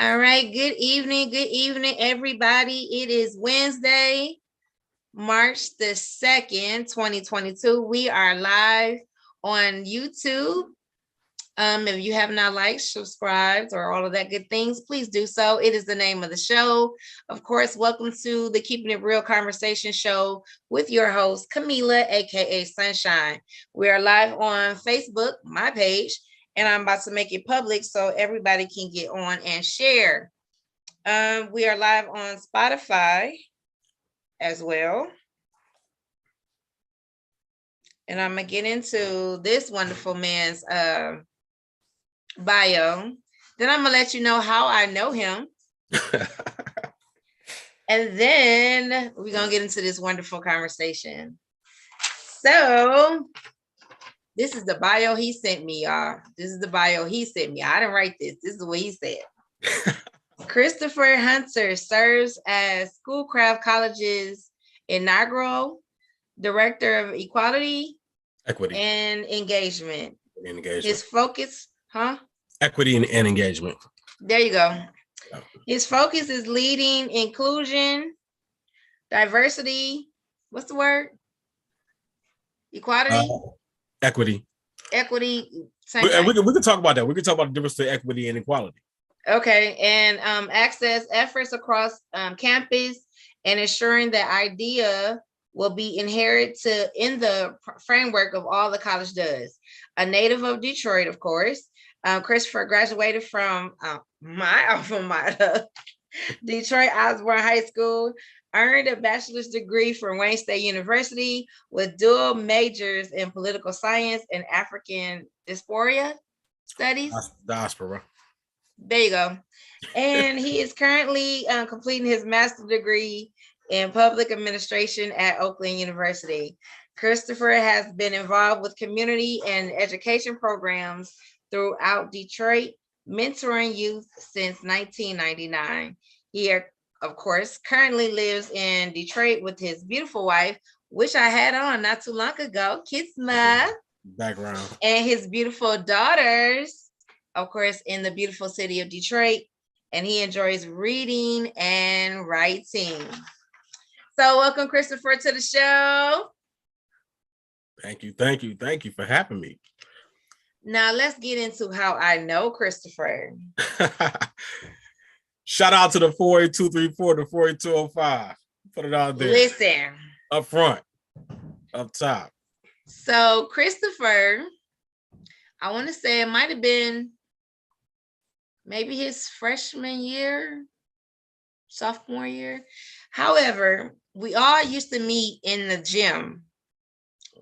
All right. Good evening, everybody. It is Wednesday, March the 2nd, 2022. We are live on YouTube. If you have not liked, subscribed, or all of that good things, please do so. It is the name of the show. Of course, welcome to the Keeping It Real Conversation Show with your host, Camila, aka Sunshine. We are live on Facebook, my page, and I'm about to make it public so everybody can get on and share. We are live on Spotify as well. And I'm gonna get into this wonderful man's bio. Then I'm gonna let you know how I know him. And then we're gonna get into this wonderful conversation. So this is the bio he sent me, y'all. This is the bio he sent me. I didn't write this. This is what he said. Christopher Hunter serves as Schoolcraft College's inaugural Director of Equity, and Engagement. His focus, Equity and engagement. There you go. His focus is leading inclusion, diversity. What's the word? Equality? Equity. Equity. We can talk about that. We can talk about the difference between equity and equality. Okay. And access efforts across campus and ensuring that idea will be inherited in the framework of all the college does. A native of Detroit, of course. Christopher graduated from my alma mater, Detroit Osborn High School, earned a bachelor's degree from Wayne State University with dual majors in political science and African diaspora studies. Diaspora. There you go. And he is currently completing his master's degree in public administration at Oakland University. Christopher has been involved with community and education programs throughout Detroit, mentoring youth since 1999. He, of course, currently lives in Detroit with his beautiful wife, which I had on not too long ago, Kisma. Background. And his beautiful daughters, of course, in the beautiful city of Detroit. And he enjoys reading and writing. So welcome, Christopher, to the show. Thank you for having me. Now let's get into how I know Christopher. Shout out to the 48234, the 48205. Put it out there. Listen. Up front, up top. So Christopher, I want to say it might have been maybe his freshman year, sophomore year. However, we all used to meet in the gym.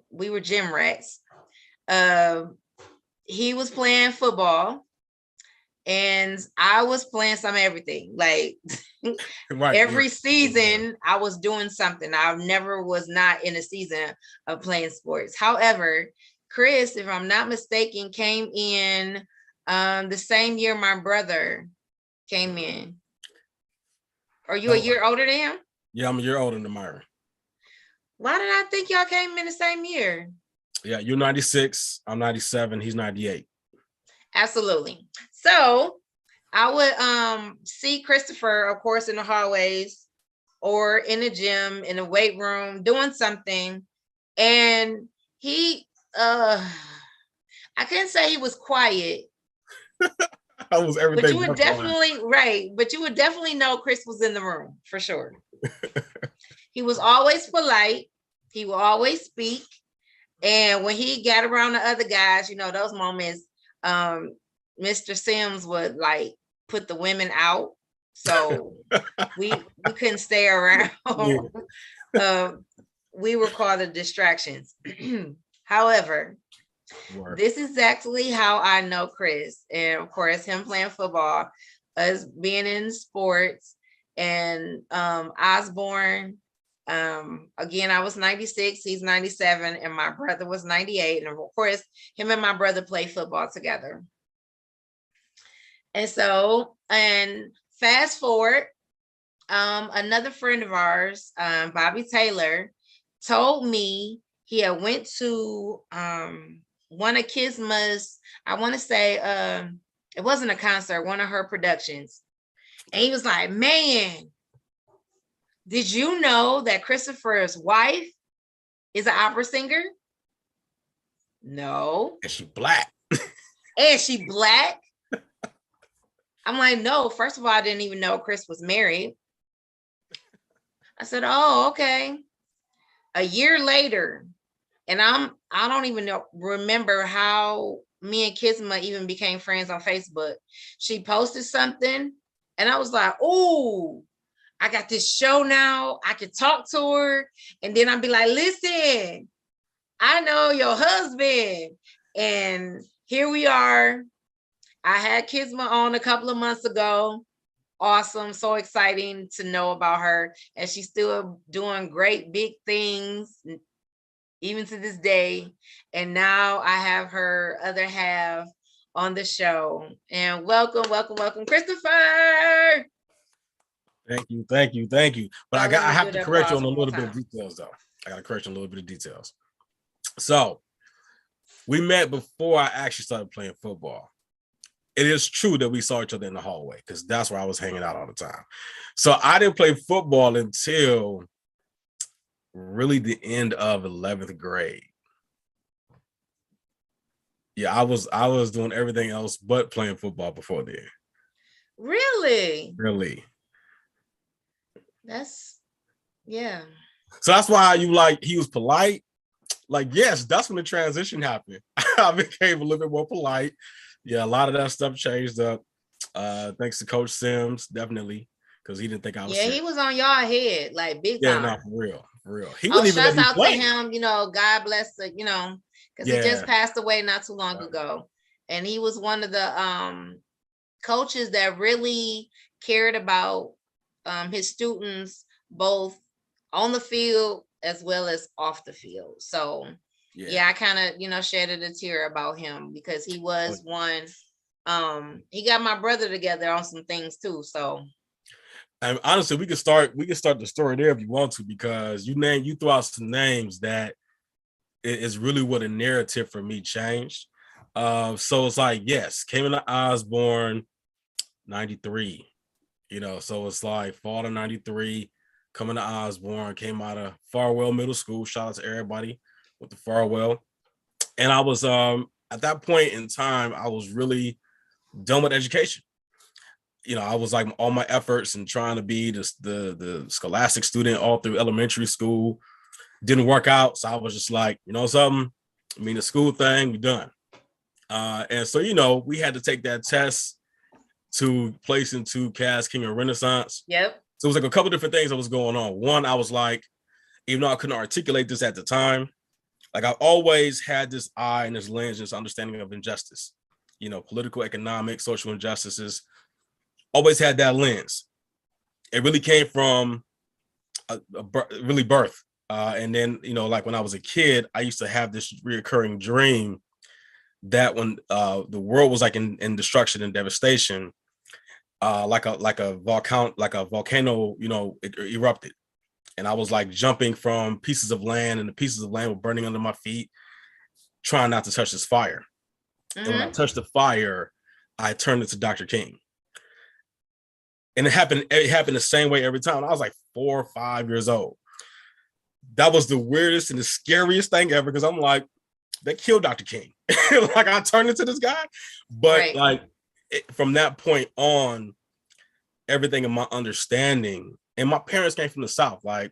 We were gym rats. He was playing football and I was playing some everything. Like every season I was doing something. I never was not in a season of playing sports. However, Chris, if I'm not mistaken, came in the same year my brother came in. Are you a year older than him? Yeah, I'm a year older than Myron. Why did I think y'all came in the same year? Yeah, you're 96, I'm 97, he's 98. Absolutely. So I would see Christopher, of course, in the hallways or in the gym, in the weight room, doing something. And he, I can't say he was quiet. I was everything. But you would definitely, right. But you would definitely know Chris was in the room for sure. He was always polite. He will always speak. And when he got around the other guys, you know, those moments, Mr. Sims would like put the women out. So we couldn't stay around. We were called the distractions. However, this is exactly how I know Chris. And of course, him playing football, us being in sports, and Osborn. Again, I was 96, he's 97, and my brother was 98. And of course, him and my brother played football together. And so, and fast forward, another friend of ours, Bobby Taylor, told me he had went to one of Kisma's, I want to say, it wasn't a concert, one of her productions. And he was like, man, did you know that Christopher's wife is an opera singer? No. And she black. And she black? I'm like, no, first of all, I didn't even know Chris was married. I said, oh, okay. A year later, and I don't even remember how me and Kisma even became friends on Facebook. She posted something, and I was like, oh, I got this show now. I can talk to her. And then I'd be like, listen, I know your husband. And here we are. I had Kisma on a couple of months ago. Awesome. So exciting to know about her. And she's still doing great big things, even to this day. And now I have her other half on the show. And welcome, Christopher. Thank you. But I have to correct you on a little bit of details, though. I got to correct you on a little bit of details. So we met before I actually started playing football. It is true that we saw each other in the hallway because that's where I was hanging out all the time. So I didn't play football until really the end of 11th grade. Yeah, I was doing everything else but playing football before then. Really? Yeah. So that's why he was polite. Like, yes, that's when the transition happened. I became a little bit more polite. Yeah, a lot of that stuff changed up. Thanks to Coach Sims, definitely, because he didn't think I was. Yeah, serious. He was on y'all head, like big time. Yeah, no, for real. He wouldn't even let me play. To him, God bless the, because he just passed away not too long ago, and he was one of the coaches that really cared about his students, both on the field as well as off the field. So yeah, I kind of shedded a tear about him because he was one. He got my brother together on some things too. So, and honestly, we can start the story there if you want to, because you threw out some names that is really what a narrative for me changed. So it's like, yes, came into Osborn 93, so it's like fall of 93, coming to Osborn, came out of Farwell Middle School. Shout out to everybody with the Farwell. And I was at that point in time, I was really done with education. I was like all my efforts and trying to be the scholastic student all through elementary school didn't work out. So I was just like, something, the school thing, we done. And so, we had to take that test to place into Cass King or Renaissance. Yep. So it was like a couple different things that was going on. One, I was like, even though I couldn't articulate this at the time, like I always had this eye and this lens, this understanding of injustice, political, economic, social injustices, always had that lens. It really came from really birth. And then, like when I was a kid, I used to have this reoccurring dream that when the world was like in destruction and devastation, like a volcano, it erupted. And I was like jumping from pieces of land, and the pieces of land were burning under my feet, trying not to touch this fire. Mm-hmm. And when I touched the fire, I turned into Dr. King. And it happened the same way every time. I was like 4 or 5 years old. That was the weirdest and the scariest thing ever, because I'm like, they killed Dr. King. Like I turned into this guy. But right. From that point on, everything in my understanding, and my parents came from the South, like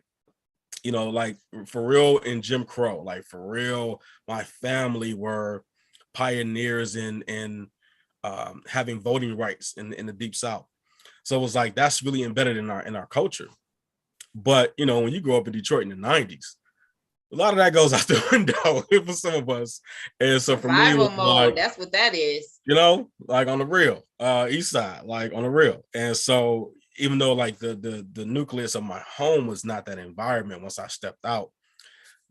for real in Jim Crow, like for real, my family were pioneers in having voting rights in the Deep South. So it was like, that's really embedded in our culture. But, when you grow up in Detroit in the 90s, a lot of that goes out the window for some of us. And so for survival me, mode, like, that's what that is. Like on the real, East Side, like on the real. And so even though like the nucleus of my home was not that environment, once I stepped out,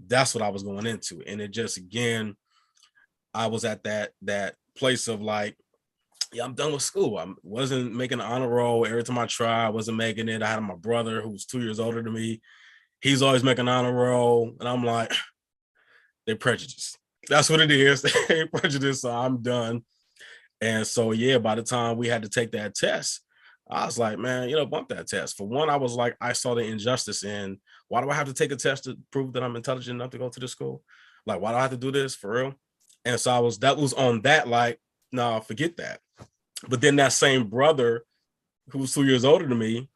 that's what I was going into. And it just, again, I was at that place of like, yeah, I'm done with school. I wasn't making an honor roll. Every time I tried, I wasn't making it. I had my brother who was 2 years older than me. He's always making an honor roll. And I'm like, they're prejudiced. That's what it is. They're prejudiced, so I'm done. And so, yeah, by the time we had to take that test, I was like, man, bump that test. For one, I was like, I saw the injustice in why do I have to take a test to prove that I'm intelligent enough to go to the school? Like, why do I have to do this for real? And so that was on that, like, no, forget that. But then that same brother who was 2 years older than me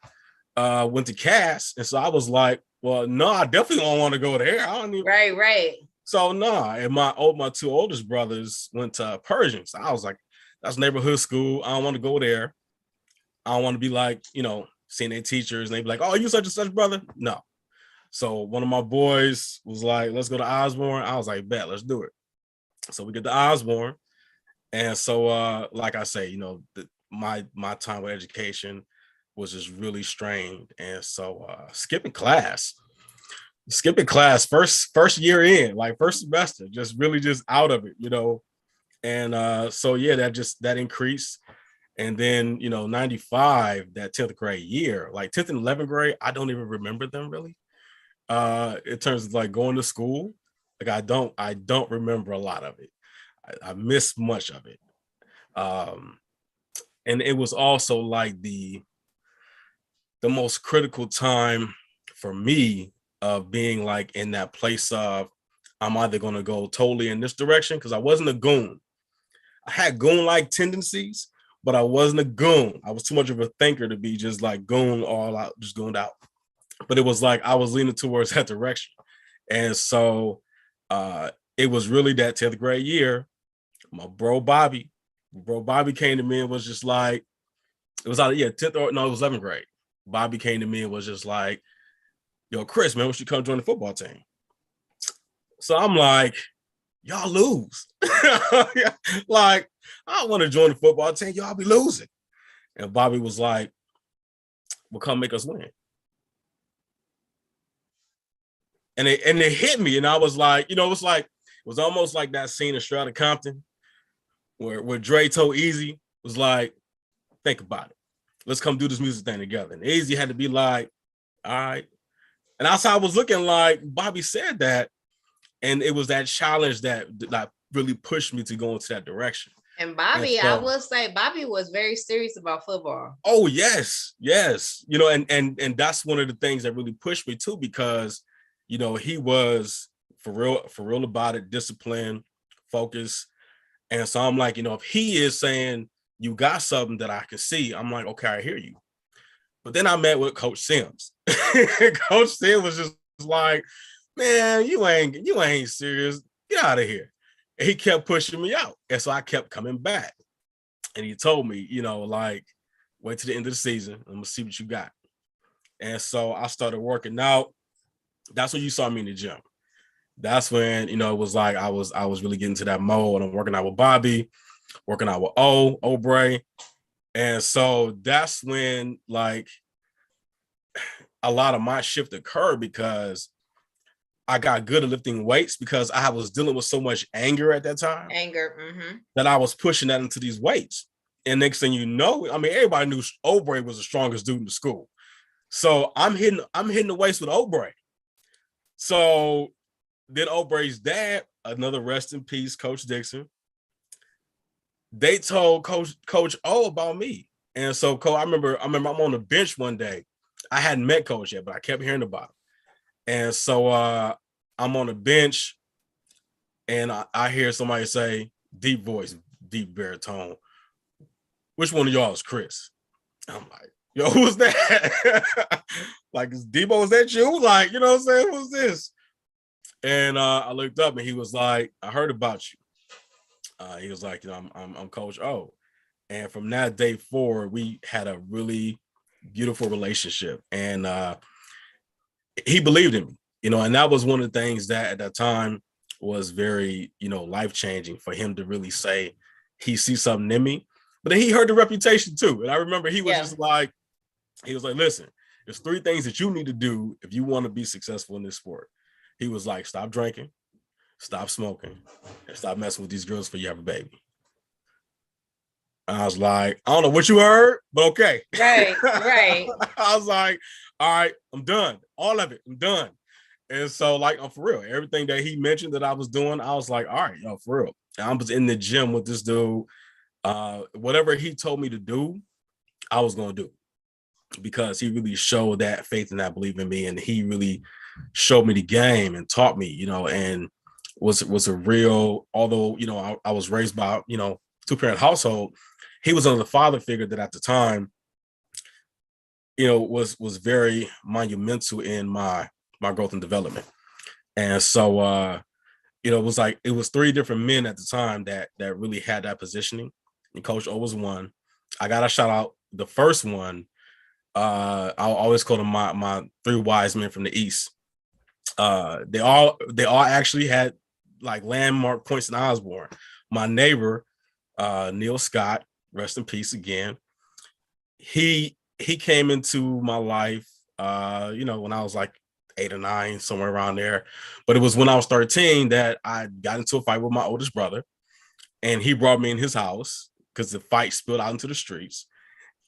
went to Cass. And so I was like, well, no, I definitely don't want to go there. I don't even. Right. So no, and my two oldest brothers went to Persian. So I was like, that's neighborhood school. I don't want to go there. I don't want to be like, seeing their teachers and they be like, oh, you such and such brother? No. So one of my boys was like, let's go to Osborn. I was like, bet, let's do it. So we get to Osborn. And so, like I say, my time with education was just really strained. And so skipping class, first year in, like first semester, just really just out of it, And so, yeah, that increased. And then, 95, that 10th grade year, like 10th and 11th grade, I don't even remember them really. In terms of like going to school, like I don't remember a lot of it. I missed much of it. And it was also like the most critical time for me of being like in that place of I'm either going to go totally in this direction, because I wasn't a goon. I had goon-like tendencies, but I wasn't a goon. I was too much of a thinker to be just like goon all out, just gooned out. But it was like I was leaning towards that direction. And so it was really that 10th grade year. My bro Bobby came to me and was just like, it was either 10th or no, it was 11th grade. Bobby came to me and was just like, yo, Chris, man, we should come join the football team. So I'm like, y'all lose. Like, I don't want to join the football team. Y'all be losing. And Bobby was like, well, come make us win. And it hit me. And I was like, it was almost like that scene in Straight Outta Compton where Dre told Easy, was like, think about it. Let's come do this music thing together. And Easy had to be like, all right. And that's how I was looking, like Bobby said that. And it was that challenge that really pushed me to go into that direction. And Bobby, I will say, Bobby was very serious about football. Oh, yes. And that's one of the things that really pushed me too, because, he was for real about it, discipline, focus. And so I'm like, if he is saying you got something that I can see, I'm like, okay, I hear you. But then I met with Coach Sims. Coach Sims was just like, man, you ain't serious. Get out of here. And he kept pushing me out. And so I kept coming back. And he told me, like, wait till the end of the season. I'm gonna see what you got. And so I started working out. That's when you saw me in the gym. That's when, it was like I was really getting to that mode. I'm working out with Bobby, working out with Obrey. And so that's when like a lot of my shift occurred, because I got good at lifting weights because I was dealing with so much anger at that time. That I was pushing that into these weights. And next thing you know, I mean, everybody knew Obrey was the strongest dude in the school. So I'm hitting the weights with Obrey. So then Obrey's dad, another rest in peace, Coach Dixon, they told Coach O about me. And so I remember I'm on the bench one day. I hadn't met Coach yet, but I kept hearing about him. And so I'm on the bench and I hear somebody say, deep voice, deep baritone, which one of y'all is Chris? I'm like, yo, who's that? Like, is Debo, is that you? Like, you know what I'm saying? Who's this? And I looked up and he was like, I heard about you. He was like, I'm Coach O. And from that day forward, we had a really beautiful relationship. And he believed in me, and that was one of the things that at that time was very, life-changing for him to really say he sees something in me. But then he heard the reputation too. And I remember he was just like, listen, there's 3 things that you need to do if you want to be successful in this sport. He was like, stop drinking, stop smoking, and stop messing with these girls before you have a baby. I was like, I don't know what you heard, but okay. Right. I was like, all right, I'm done. All of it, I'm done. And so, like, I'm for real. Everything that he mentioned that I was doing, I was like, all right, for real. And I was in the gym with this dude. Whatever he told me to do, I was going to do. because he really showed that faith and that belief in me, and he really showed me the game and taught me, and was a real, although, I was raised by, two-parent household, he was another father figure that at the time, was very monumental in my growth and development. And so it was three different men at the time that really had that positioning. And Coach O was one. I got a shout out. The first one, I'll always call them my three wise men from the East. They all actually had like landmark points in Osborn. My neighbor, Neil Scott, rest in peace again. He came into my life, when I was like 8 or 9, somewhere around there. But it was when I was 13 that I got into a fight with my oldest brother, and he brought me in his house because the fight spilled out into the streets.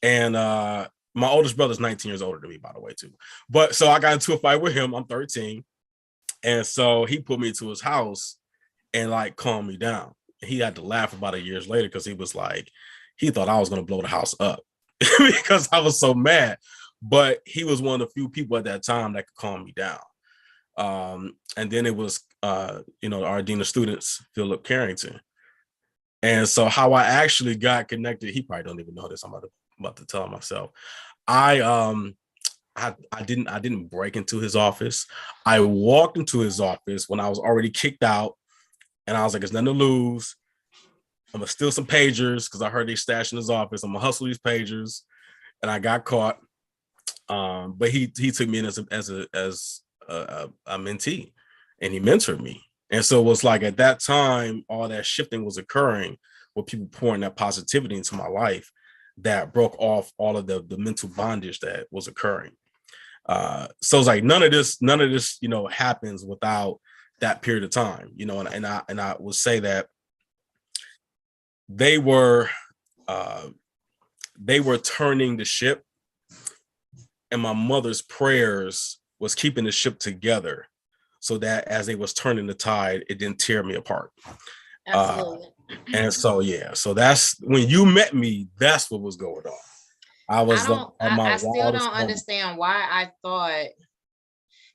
And my oldest brother's 19 years older than me, by the way, too. But so I got into a fight with him. I'm 13. And so he put me into his house and like calmed me down. He had to laugh about 8 years later because he was like, he thought I was going to blow the house up because I was so mad. But he was one of the few people at that time that could calm me down. And then it was, our dean of students, Philip Carrington. And so how I actually got connected, he probably don't even know this. I'm about to tell him myself. I didn't break into his office. I walked into his office when I was already kicked out, and I was like, "There's nothing to lose. I'm gonna steal some pagers because I heard they stashed in his office. I'm gonna hustle these pagers," and I got caught. But he took me in as a mentee, and he mentored me. And so it was like at that time, all that shifting was occurring with people pouring that positivity into my life that broke off all of the mental bondage that was occurring. So it's like none of this, happens without that period of time, and I will say that they were turning the ship, and my mother's prayers was keeping the ship together so that as they was turning the tide, it didn't tear me apart. Absolutely. And so, so that's when you met me, that's what was going on. I still don't understand why I thought,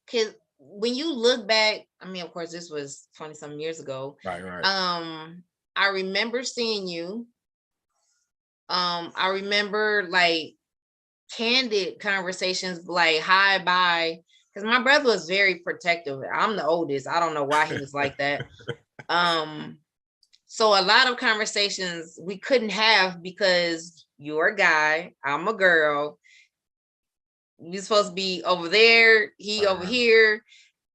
because when you look back, I mean, of course, this was 20 some years ago. Right. I remember seeing you. I remember like candid conversations, like hi, bye. Because my brother was very protective. I'm the oldest. I don't know why he was like that. So a lot of conversations we couldn't have because you're a guy, I'm a girl. You're supposed to be over there, he over here.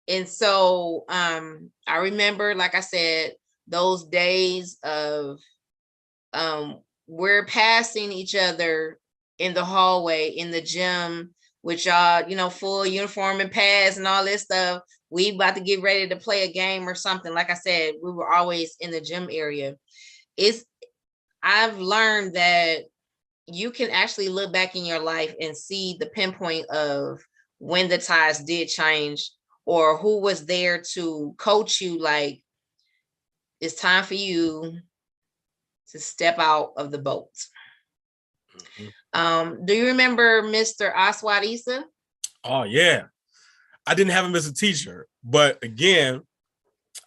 And so I remember, like I said, those days of we're passing each other in the hallway, in the gym, with y'all, full uniform and pads and all this stuff. We about to get ready to play a game or something. Like I said, we were always in the gym area. I've learned that you can actually look back in your life and see the pinpoint of when the tides did change, or who was there to coach you, like, it's time for you to step out of the boat. Mm-hmm. Do you remember Mr. Oswald Issa? Oh, yeah. I didn't have him as a teacher, but again,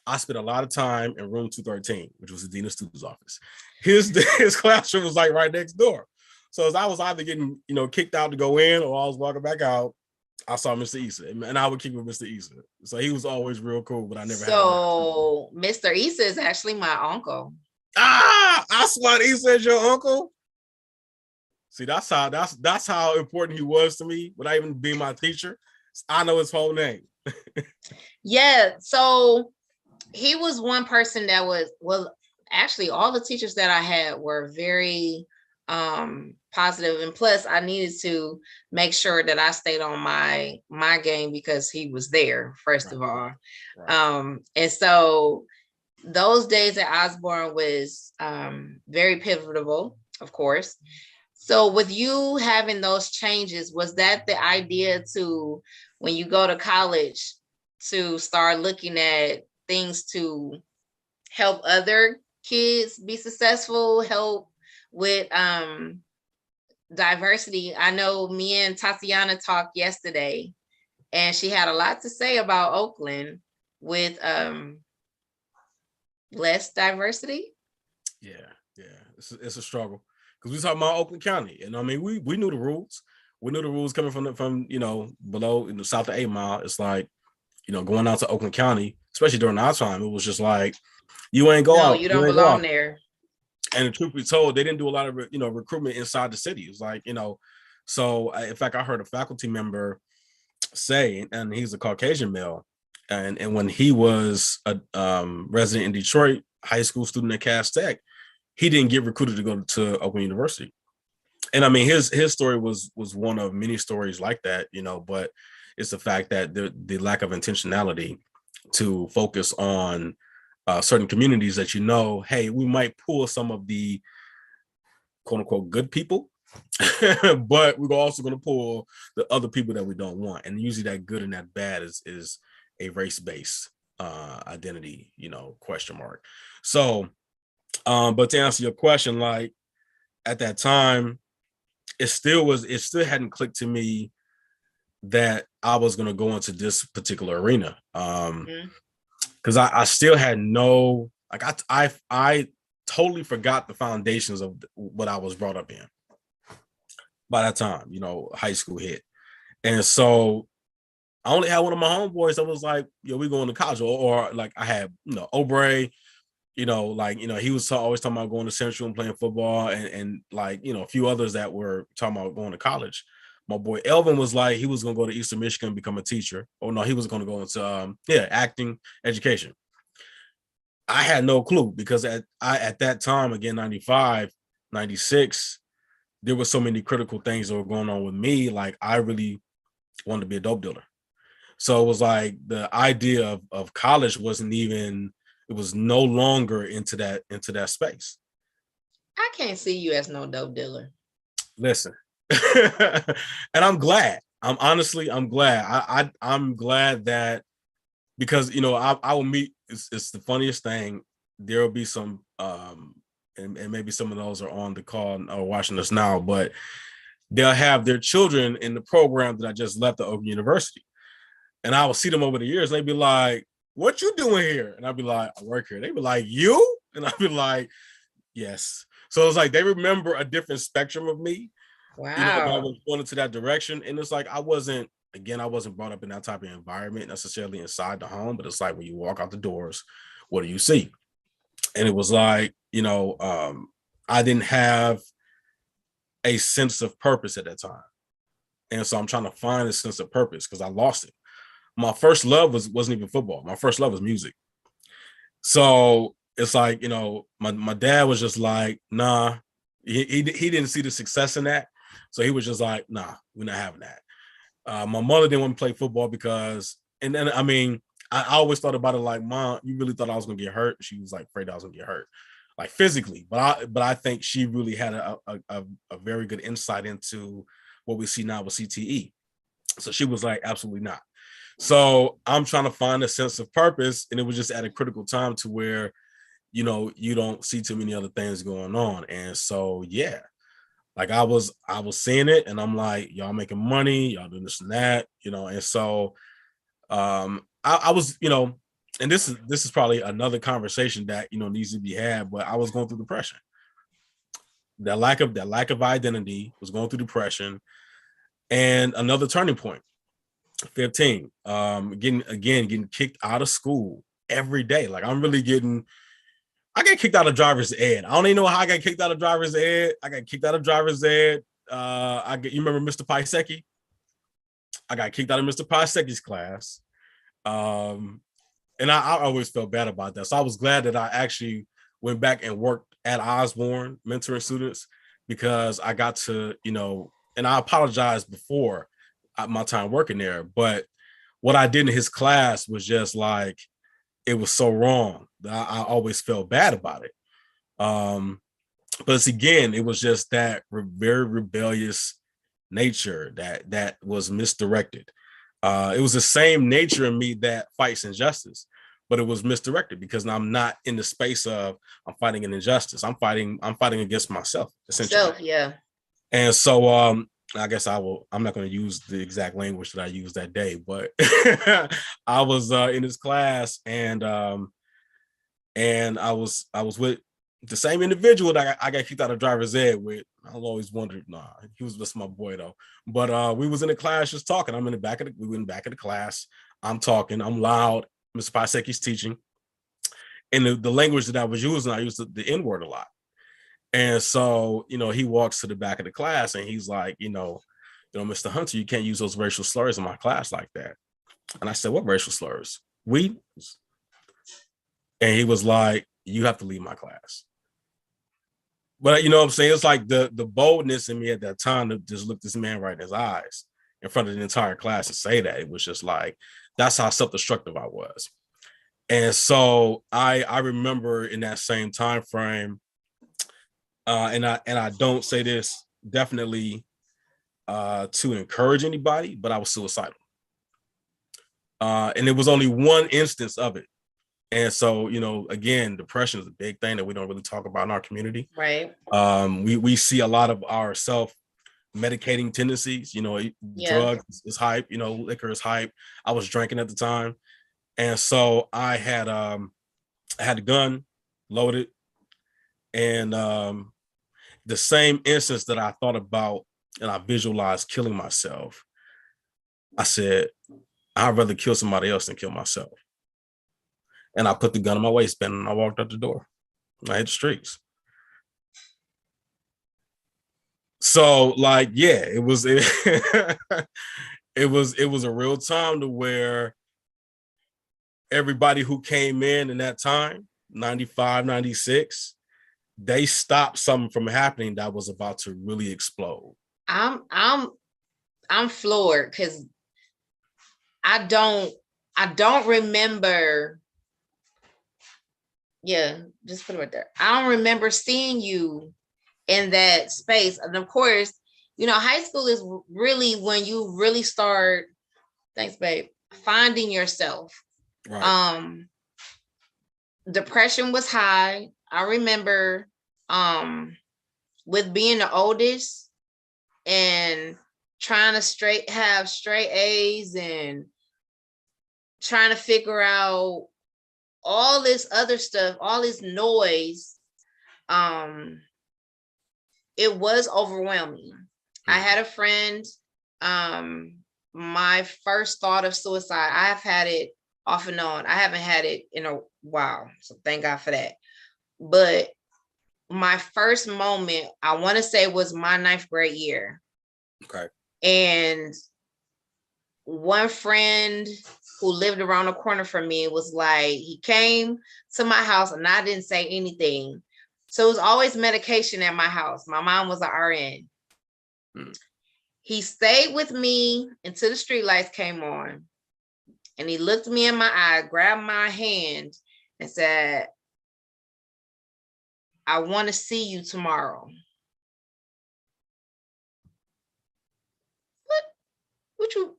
I spent a lot of time in room 213, which was the dean of students' office. His classroom was like right next door. So as I was either getting, kicked out to go in, or I was walking back out, I saw Mr. Issa, and I would keep with Mr. Issa. So he was always real cool, but I never had. So Mr. Issa is actually my uncle. Osborn Issa is your uncle? See, that's how important he was to me without even being my teacher. I know his whole name. Yeah, so he was one person that was, well, actually all the teachers that I had were very positive, and plus I needed to make sure that I stayed on my game because he was there, first of all. Right. And so those days at Osborn was very pivotal, of course. So with you having those changes, was that the idea to, when you go to college, to start looking at things to help other kids be successful, help with diversity. I know me and Tatiana talked yesterday, and she had a lot to say about Oakland with less diversity. Yeah, it's a struggle because we talking about Oakland County, and I mean we knew the rules. We knew the rules coming from below in the south of 8 Mile. It's like going out to Oakland County, especially during our time, it was just like you ain't go No, out, you you don't ain't go belong out. there. And the truth be told, they didn't do a lot of recruitment inside the city. It's like so in fact, I heard a faculty member say, and he's a Caucasian male, and when he was a resident in Detroit, high school student at Cass Tech, he didn't get recruited to go to Oakland University. And I mean, his story was one of many stories like that, but it's the fact that the lack of intentionality to focus on certain communities that hey, we might pull some of the quote unquote good people, but we're also going to pull the other people that we don't want. And usually that good and that bad is a race-based identity, question mark. So, but to answer your question, like at that time, it still hadn't clicked to me that I was going to go into this particular arena. Because I still had no, like, I totally forgot the foundations of what I was brought up in by that time, high school hit. And so I only had one of my homeboys that was like, we going to college, or like I had, Obrey, he was always talking about going to Central and playing football, and like, a few others that were talking about going to college. My boy Elvin was like, he was going to go to Eastern Michigan and become a teacher. Oh no, he was going to go into acting education. I had no clue because at that time, again, 95, 96, there were so many critical things that were going on with me. Like I really wanted to be a dope dealer. So it was like the idea of college wasn't even, it was no longer into that space. I can't see you as no dope dealer. Listen, and I'm glad. I'm glad. I'm glad that, because I will meet. It's the funniest thing. There will be some, and maybe some of those are on the call or watching us now, but they'll have their children in the program that I just left at Oakland University, and I will see them over the years. They'd be like, "What you doing here?" And I'd be like, "I work here." They'd be like, "You?" And I'd be like, "Yes." So it's like they remember a different spectrum of me. Wow. That I was going into that direction, and it's like I wasn't brought up in that type of environment necessarily inside the home, but it's like when you walk out the doors, what do you see? And it was like, I didn't have a sense of purpose at that time. And so I'm trying to find a sense of purpose because I lost it. My first love wasn't even football. My first love was music. So it's like, my dad was just like, nah, he didn't see the success in that. So he was just like, nah, we're not having that. My mother didn't want to play football because, and then, I mean, I always thought about it like, Mom, you really thought I was going to get hurt? She was like, afraid I was going to get hurt, like physically. But I think she really had a very good insight into what we see now with CTE. So she was like, absolutely not. So I'm trying to find a sense of purpose. And it was just at a critical time to where, you don't see too many other things going on. And so, yeah, like I was seeing it and I'm like, y'all making money, y'all doing this and that, and so I was, and this is probably another conversation that needs to be had, but I was going through depression. That lack of identity, was going through depression. And another turning point, 15, getting kicked out of school every day. Like I got kicked out of driver's ed. I don't even know how I got kicked out of driver's ed. I got kicked out of driver's ed. You remember Mr. Pisecki? I got kicked out of Mr. Pisecki's class. And I always felt bad about that. So I was glad that I actually went back and worked at Osborn, mentoring students, because I got to, and I apologized before my time working there, but what I did in his class was just like, it was so wrong that I always felt bad about it. But it's, again, it was just that very rebellious nature that was misdirected. It was the same nature in me that fights injustice, but it was misdirected because I'm not in the space of I'm fighting an injustice. I'm fighting against myself, essentially. Yeah. And so I guess I'm not going to use the exact language that I used that day, but I was in his class, and I was with the same individual that I got kicked out of driver's ed with. I always wondered, nah, he was just my boy though. But we was in the class just talking. We were in the back of the class. I'm talking, I'm loud. Mr. Paseki's teaching. And the language that I was using, I used the N-word a lot. And so, he walks to the back of the class and he's like, Mr. Hunter, you can't use those racial slurs in my class like that. And I said, what racial slurs? We. And he was like, you have to leave my class. But you know what I'm saying? It's like the boldness in me at that time to just look this man right in his eyes in front of the entire class and say that. It was just like, that's how self-destructive I was. And so I remember in that same time frame, and I don't say this definitely to encourage anybody, but I was suicidal. And it was only one instance of it. And so, again, depression is a big thing that we don't really talk about in our community. Right. We see a lot of our self-medicating tendencies. Drugs is hype. Liquor is hype. I was drinking at the time, and so I had a gun loaded, and the same instance that I thought about and I visualized killing myself, I said, I'd rather kill somebody else than kill myself. And I put the gun in my waistband and I walked out the door. I hit the streets. So it was it was a real time to where everybody who came in that time, 95, 96, they stopped something from happening that was about to really explode. I'm floored because I don't remember. Yeah, just put it right there. I don't remember seeing you in that space. And of course, high school is really when you really start, thanks, babe, finding yourself. Right. Depression was high. I remember with being the oldest and trying to have straight A's and trying to figure out all this other stuff, all this noise, it was overwhelming. Mm-hmm. I had a friend, my first thought of suicide, I have had it off and on. I haven't had it in a while, so thank God for that. But my first moment, I want to say, was my 9th grade year. Okay. And one friend who lived around the corner from me was like, he came to my house and I didn't say anything. So it was always medication at my house. My mom was an RN. He stayed with me until the streetlights came on. And he looked me in my eye, grabbed my hand and said, I want to see you tomorrow. What you,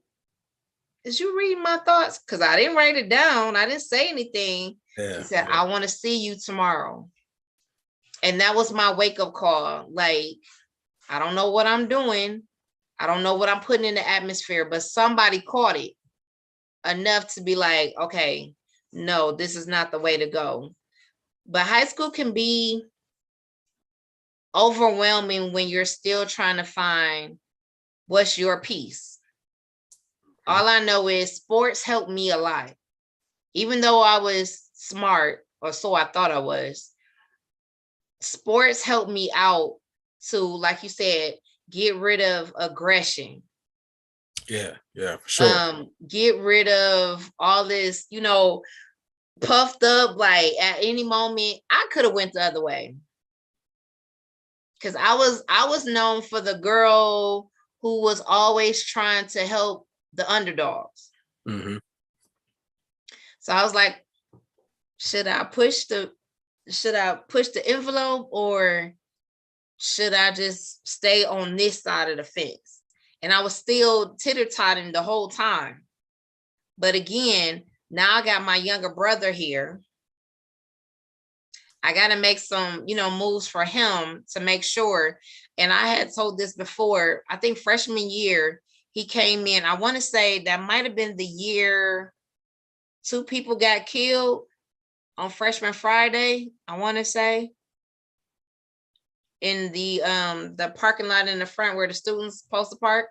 is you reading my thoughts? Because I didn't write it down. I didn't say anything. Yeah, he said, I want to see you tomorrow. And that was my wake-up call. Like, I don't know what I'm doing. I don't know what I'm putting in the atmosphere, but somebody caught it enough to be like, okay, no, this is not the way to go. But high school can be overwhelming when you're still trying to find what's your piece. All I know is sports helped me a lot. Even though I was smart, or so I thought I was, sports helped me out to, like you said, get rid of aggression. Yeah, for sure. Get rid of all this, puffed up, like at any moment, I could have went the other way. Because I was known for the girl who was always trying to help the underdogs. Mm-hmm. So I was like, should I push the envelope, or should I just stay on this side of the fence? And I was still titter-totting the whole time. But again, now I got my younger brother here. I got to make some, moves for him to make sure. And I had told this before, I think freshman year, he came in. I want to say that might have been the year 2 people got killed on freshman Friday. I want to say in the parking lot in the front where the students supposed to park.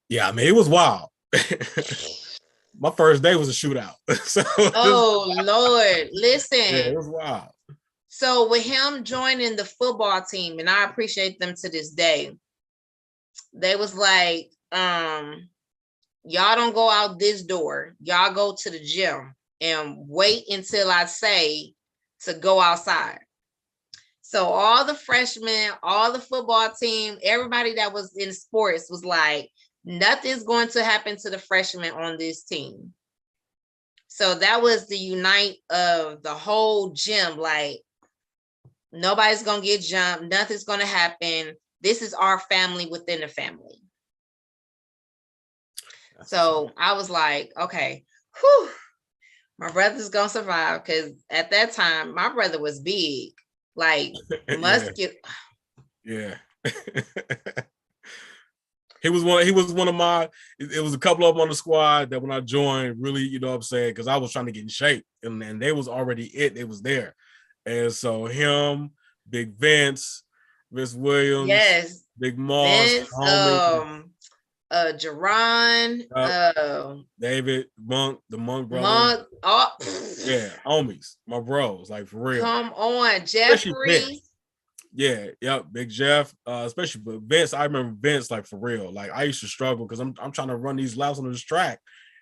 Yeah, I mean, it was wild. My first day was a shootout. Oh Lord, listen. Yeah, it was wild. So with him joining the football team, and I appreciate them to this day, they was like, y'all don't go out this door. Y'all go to the gym and wait until I say to go outside. So all the freshmen, all the football team, everybody that was in sports was like, nothing's going to happen to the freshmen on this team. So that was the unite of the whole gym. Like, nobody's going to get jumped. Nothing's going to happen. This is our family within the family. So I was like, okay, whew, my brother's going to survive. Because at that time, my brother was big, like muscular. Yeah. He was one of my, it was a couple of them on the squad that when I joined, really, you know what I'm saying? Because I was trying to get in shape and they was already it was there. And so him, Big Vince Williams, yes, Big Moss, Vince, Jerron, David, Monk, the Monk brothers. Yeah, homies, my bros, like for real. Come on, Jeffrey. Yeah, yep, Big Jeff, especially but Vince. I remember Vince like for real. Like I used to struggle because I'm trying to run these laps on this track,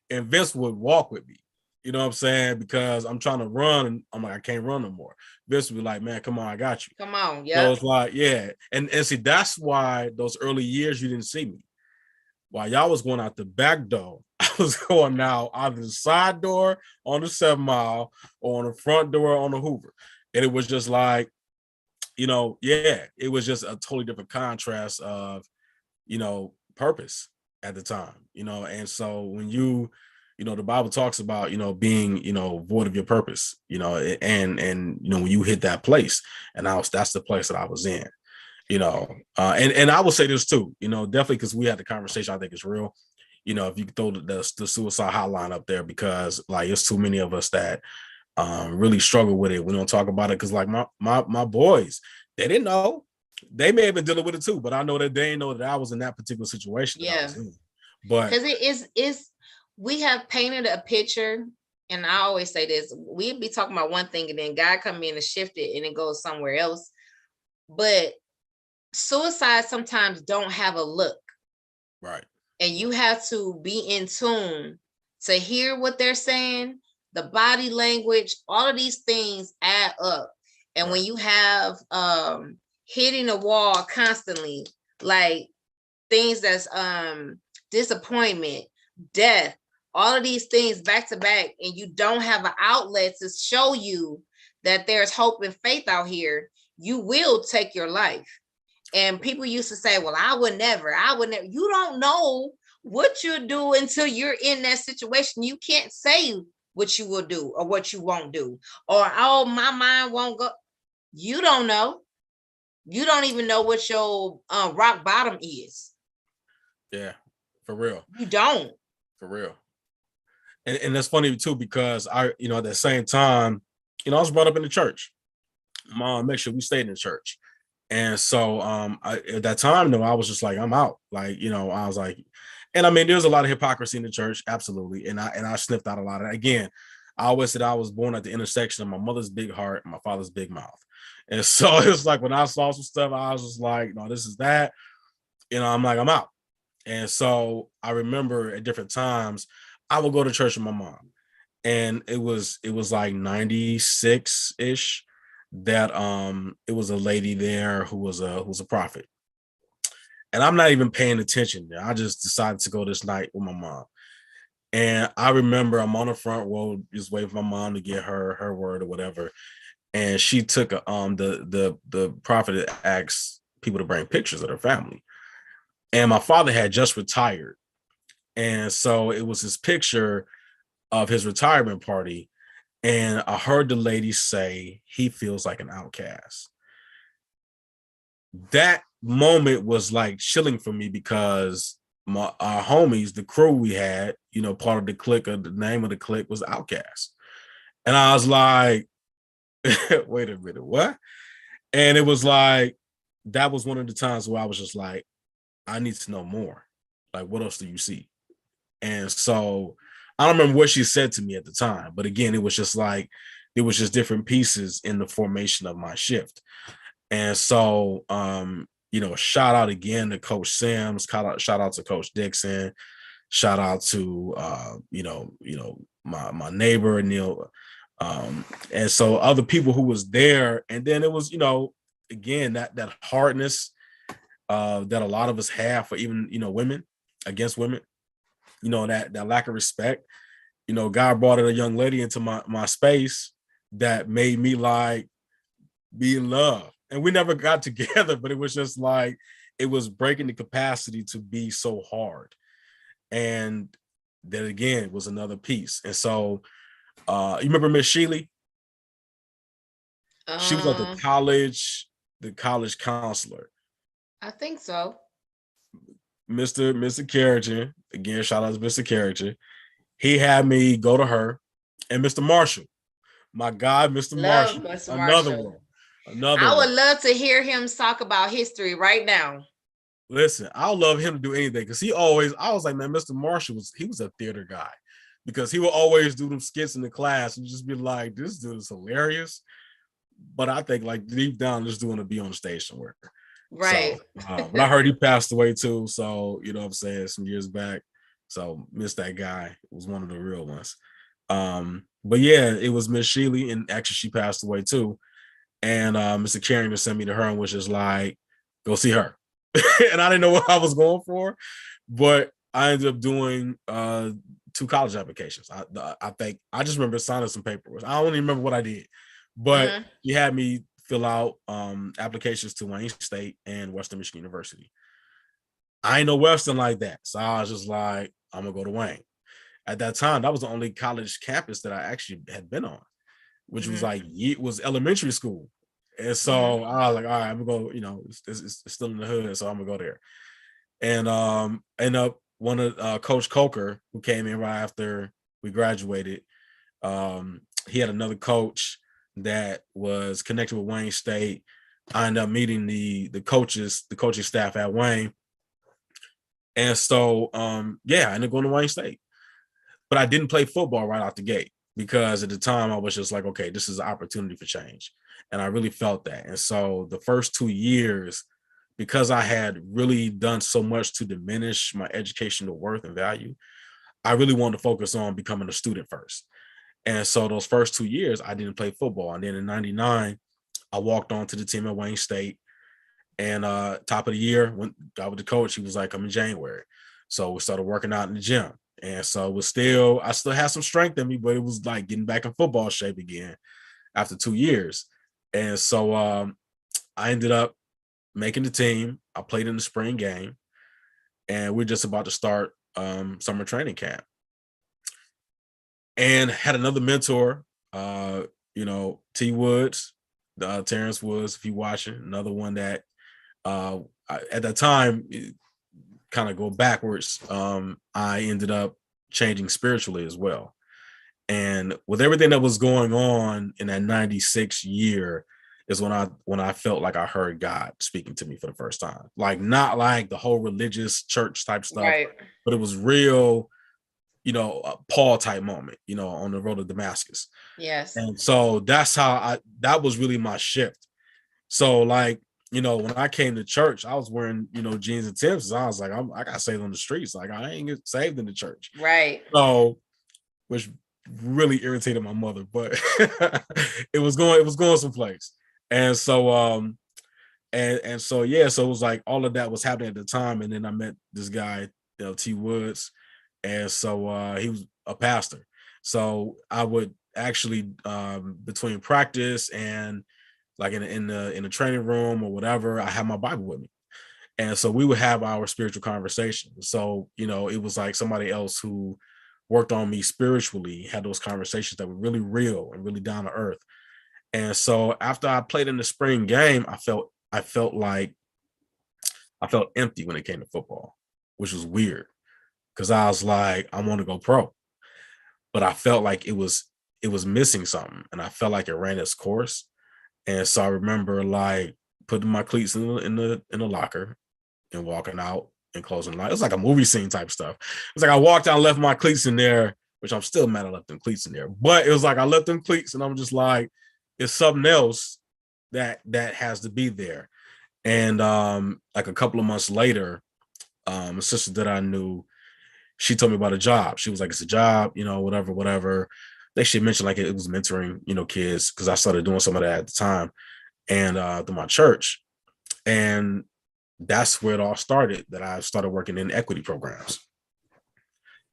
and Vince would walk with me. You know what I'm saying? Because I'm trying to run, and I'm like I can't run no more. Vince would be like, "Man, come on, I got you." Come on, yeah. So it's like, yeah, and see that's why those early years you didn't see me. While y'all was going out the back door, I was going out either the side door on the 7 Mile or on the front door on the Hoover, and it was just like. It was just a totally different contrast of, purpose at the time, and so when the Bible talks about, being, void of your purpose, and when you hit that place, and that's the place that I was in, and I will say this too, definitely because we had the conversation, I think it's real, if you throw the suicide hotline up there, because like, it's too many of us that really struggle with it. We don't talk about it because like my boys, they didn't know. They may have been dealing with it too, but I know that they didn't know that I was in that particular situation. Yeah, but because it is we have painted a picture, and I always say this: we be talking about one thing, and then God come in and shift it, and it goes somewhere else. But suicide sometimes don't have a look, right? And you have to be in tune to hear what they're saying. The body language, all of these things add up. And right. When you have hitting a wall constantly, like things that's disappointment, death, all of these things back to back, and you don't have an outlet to show you that there's hope and faith out here, you will take your life. And people used to say, well, I would never. You don't know what you'll do until you're in that situation. You can't say what you will do or what you won't do, or, oh, my mind won't go. You don't know. You don't even know what your rock bottom is. Yeah, for real. You don't. For real. And that's funny too, because I, at the same time, I was brought up in the church. Mom, make sure we stayed in the church. And so at that time, though, I was just like, I'm out. Like, I was like, and I mean, there's a lot of hypocrisy in the church, absolutely. And I sniffed out a lot of that. Again, I always said I was born at the intersection of my mother's big heart and my father's big mouth. And so it was like when I saw some stuff, I was just like, no, this is that. I'm like, I'm out. And so I remember at different times, I would go to church with my mom. And it was like 96-ish that it was a lady there who was a prophet. And I'm not even paying attention. I just decided to go this night with my mom. And I remember I'm on the front row just waiting for my mom to get her word or whatever. And she took the prophet asked people to bring pictures of their family. And my father had just retired. And so it was his picture of his retirement party. And I heard the lady say he feels like an outcast. That moment was like chilling for me because our homies, the crew we had, part of the clique, of the name of the clique was Outcast. And I was like, wait a minute, what? And it was like, that was one of the times where I was just like, I need to know more. Like, what else do you see? And so I don't remember what she said to me at the time, but again, it was just like, it was just different pieces in the formation of my shift. And so, shout out again to Coach Sims, shout out to Coach Dixon, shout out to, my neighbor, Neil. And so other people who was there. And then it was, again, that hardness that a lot of us have for even, women, against women, that lack of respect. God brought in a young lady into my space that made me like be in love. And we never got together, but it was just like, it was breaking the capacity to be so hard. And that again was another piece. And so you remember Miss Sheely? She was like the college counselor. I think so. Mr. Carrigan, again, shout out to Mr. Carrigan. He had me go to her, and Mr. Marshall, my guy, Mr. Love Marshall, Mr. another Marshall. one. Another I one. would love to hear him talk about history right now. Listen, I'll love him to do anything because I was like, man, Mr. Marshall was a theater guy because he would always do them skits in the class and just be like, this dude is hilarious. But I think like deep down, just doing to be on the stage somewhere. Right. So, but I heard he passed away too. So, you know what I'm saying, some years back. So missed that guy. It was one of the real ones. But yeah, it was Miss Sheely, and actually she passed away too. And Mr. Carringer sent me to her and was just like, go see her. And I didn't know what I was going for, but I ended up doing 2 college applications. I think I just remember signing some paperwork. I don't even remember what I did, but he had me fill out applications to Wayne State and Western Michigan University. I ain't know Western like that, so I was just like, I'm gonna go to Wayne. At that time, that was the only college campus that I actually had been on, which was like it was elementary school. And so I was like, all right, I'm gonna go, it's still in the hood, so I'm gonna go there. And end up one of Coach Coker, who came in right after we graduated, he had another coach that was connected with Wayne State. I ended up meeting the coaching staff at Wayne. And so I ended up going to Wayne State. But I didn't play football right out the gate because at the time I was just like, okay, this is an opportunity for change. And I really felt that. And so the first 2 years, because I had really done so much to diminish my educational worth and value, I really wanted to focus on becoming a student first. And so those first 2 years, I didn't play football. And then in 99, I walked on to the team at Wayne State. And top of the year, when I got with the coach, he was like, come in January. So we started working out in the gym. And so I still had some strength in me, but it was like getting back in football shape again after 2 years. And so I ended up making the team. I played in the spring game, and we're just about to start summer training camp. And had another mentor, T Woods, Terrence Woods, if you watching, another one that at that time, kind of go backwards, I ended up changing spiritually as well. And with everything that was going on in that 96 year is when I felt like I heard God speaking to me for the first time. Like, not like the whole religious church type stuff, right, but it was real, a Paul type moment, on the road to Damascus. Yes. And so that's how that was really my shift. So like, when I came to church, I was wearing, jeans and Timbs. I was like, I got saved on the streets. Like, I ain't get saved in the church. Right. So, which really irritated my mother, but it was going someplace. And so, so it was like all of that was happening at the time. And then I met this guy, T Woods. And so he was a pastor. So I would actually, between practice and like in the training room or whatever, I have my Bible with me. And so we would have our spiritual conversation. So, it was like somebody else who worked on me spiritually, had those conversations that were really real and really down to earth. And so after I played in the spring game, I felt like I felt empty when it came to football, which was weird because I was like, I want to go pro, but I felt like it was missing something, and I felt like it ran its course. And so I remember like putting my cleats in the locker and walking out and closing the line. It was like a movie scene type stuff. It's like I walked out and left my cleats in there, which I'm still mad I left them cleats in there. But it was like I left them cleats, and I'm just like, it's something else that has to be there. And like a couple of months later, a sister that I knew, she told me about a job. She was like, it's a job, whatever, whatever. They should mention like it was mentoring, kids, because I started doing some of that at the time, and through my church. And that's where it all started, that I started working in equity programs.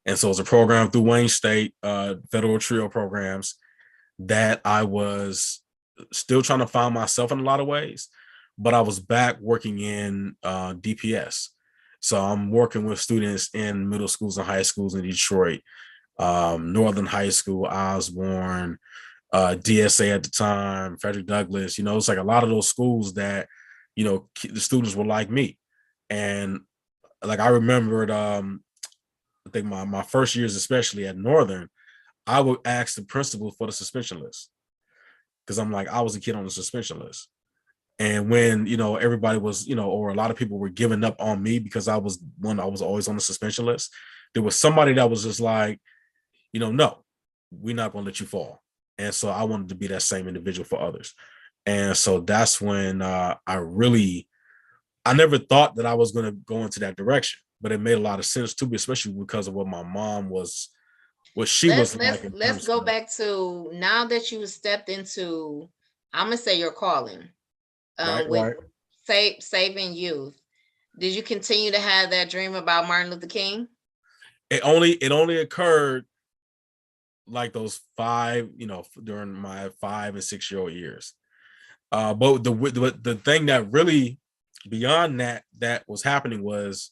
And so it's a program through Wayne State, federal trio programs, that I was still trying to find myself in a lot of ways, but I was back working in DPS. So I'm working with students in middle schools and high schools in Detroit, Northern High School, Osborn, DSA at the time, Frederick Douglass. It's like a lot of those schools that, the students were like me. And like I remembered, I think my first years, especially at Northern, I would ask the principal for the suspension list, because I'm like, I was a kid on the suspension list. And when, everybody was, or a lot of people were giving up on me because I was always on the suspension list, there was somebody that was just like, no, we're not going to let you fall. And so I wanted to be that same individual for others. And so that's when I never thought that I was going to go into that direction, but it made a lot of sense to me, especially because of what my mom was, what she was like. Let's go back to now that you stepped into, I'm gonna say your calling, with saving youth. Did you continue to have that dream about Martin Luther King? It only occurred like those during my 5 and 6 year old years. But the thing that really beyond that was happening was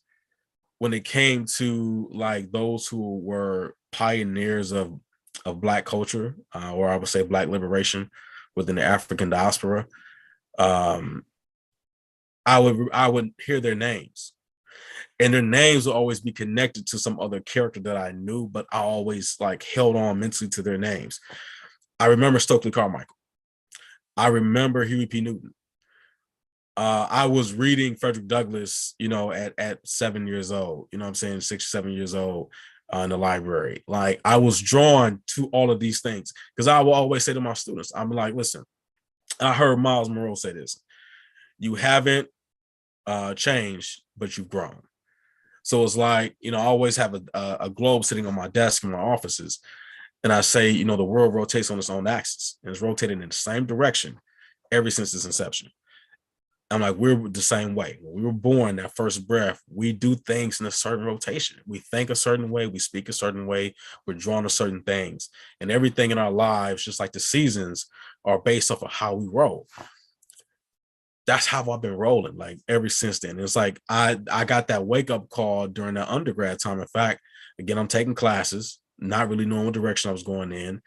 when it came to like those who were pioneers of Black culture, or I would say Black liberation within the African diaspora. I would hear their names, and their names will always be connected to some other character that I knew, but I always like held on mentally to their names. I remember Stokely Carmichael. I remember Huey P. Newton. I was reading Frederick Douglass, at 7 years old, I'm saying 6 or 7 years old, in the library. Like I was drawn to all of these things because I will always say to my students, I'm like, listen, I heard Miles Monroe say this: you haven't changed, but you've grown. So it's like, I always have a globe sitting on my desk in my offices. And I say, the world rotates on its own axis, and it's rotating in the same direction ever since its inception. I'm like, we're the same way. When we were born, that first breath, we do things in a certain rotation. We think a certain way, we speak a certain way, we're drawn to certain things. And everything in our lives, just like the seasons, are based off of how we roll. That's how I've been rolling, like ever since then. It's like I got that wake-up call during that undergrad time. In fact, again, I'm taking classes, not really knowing what direction I was going in.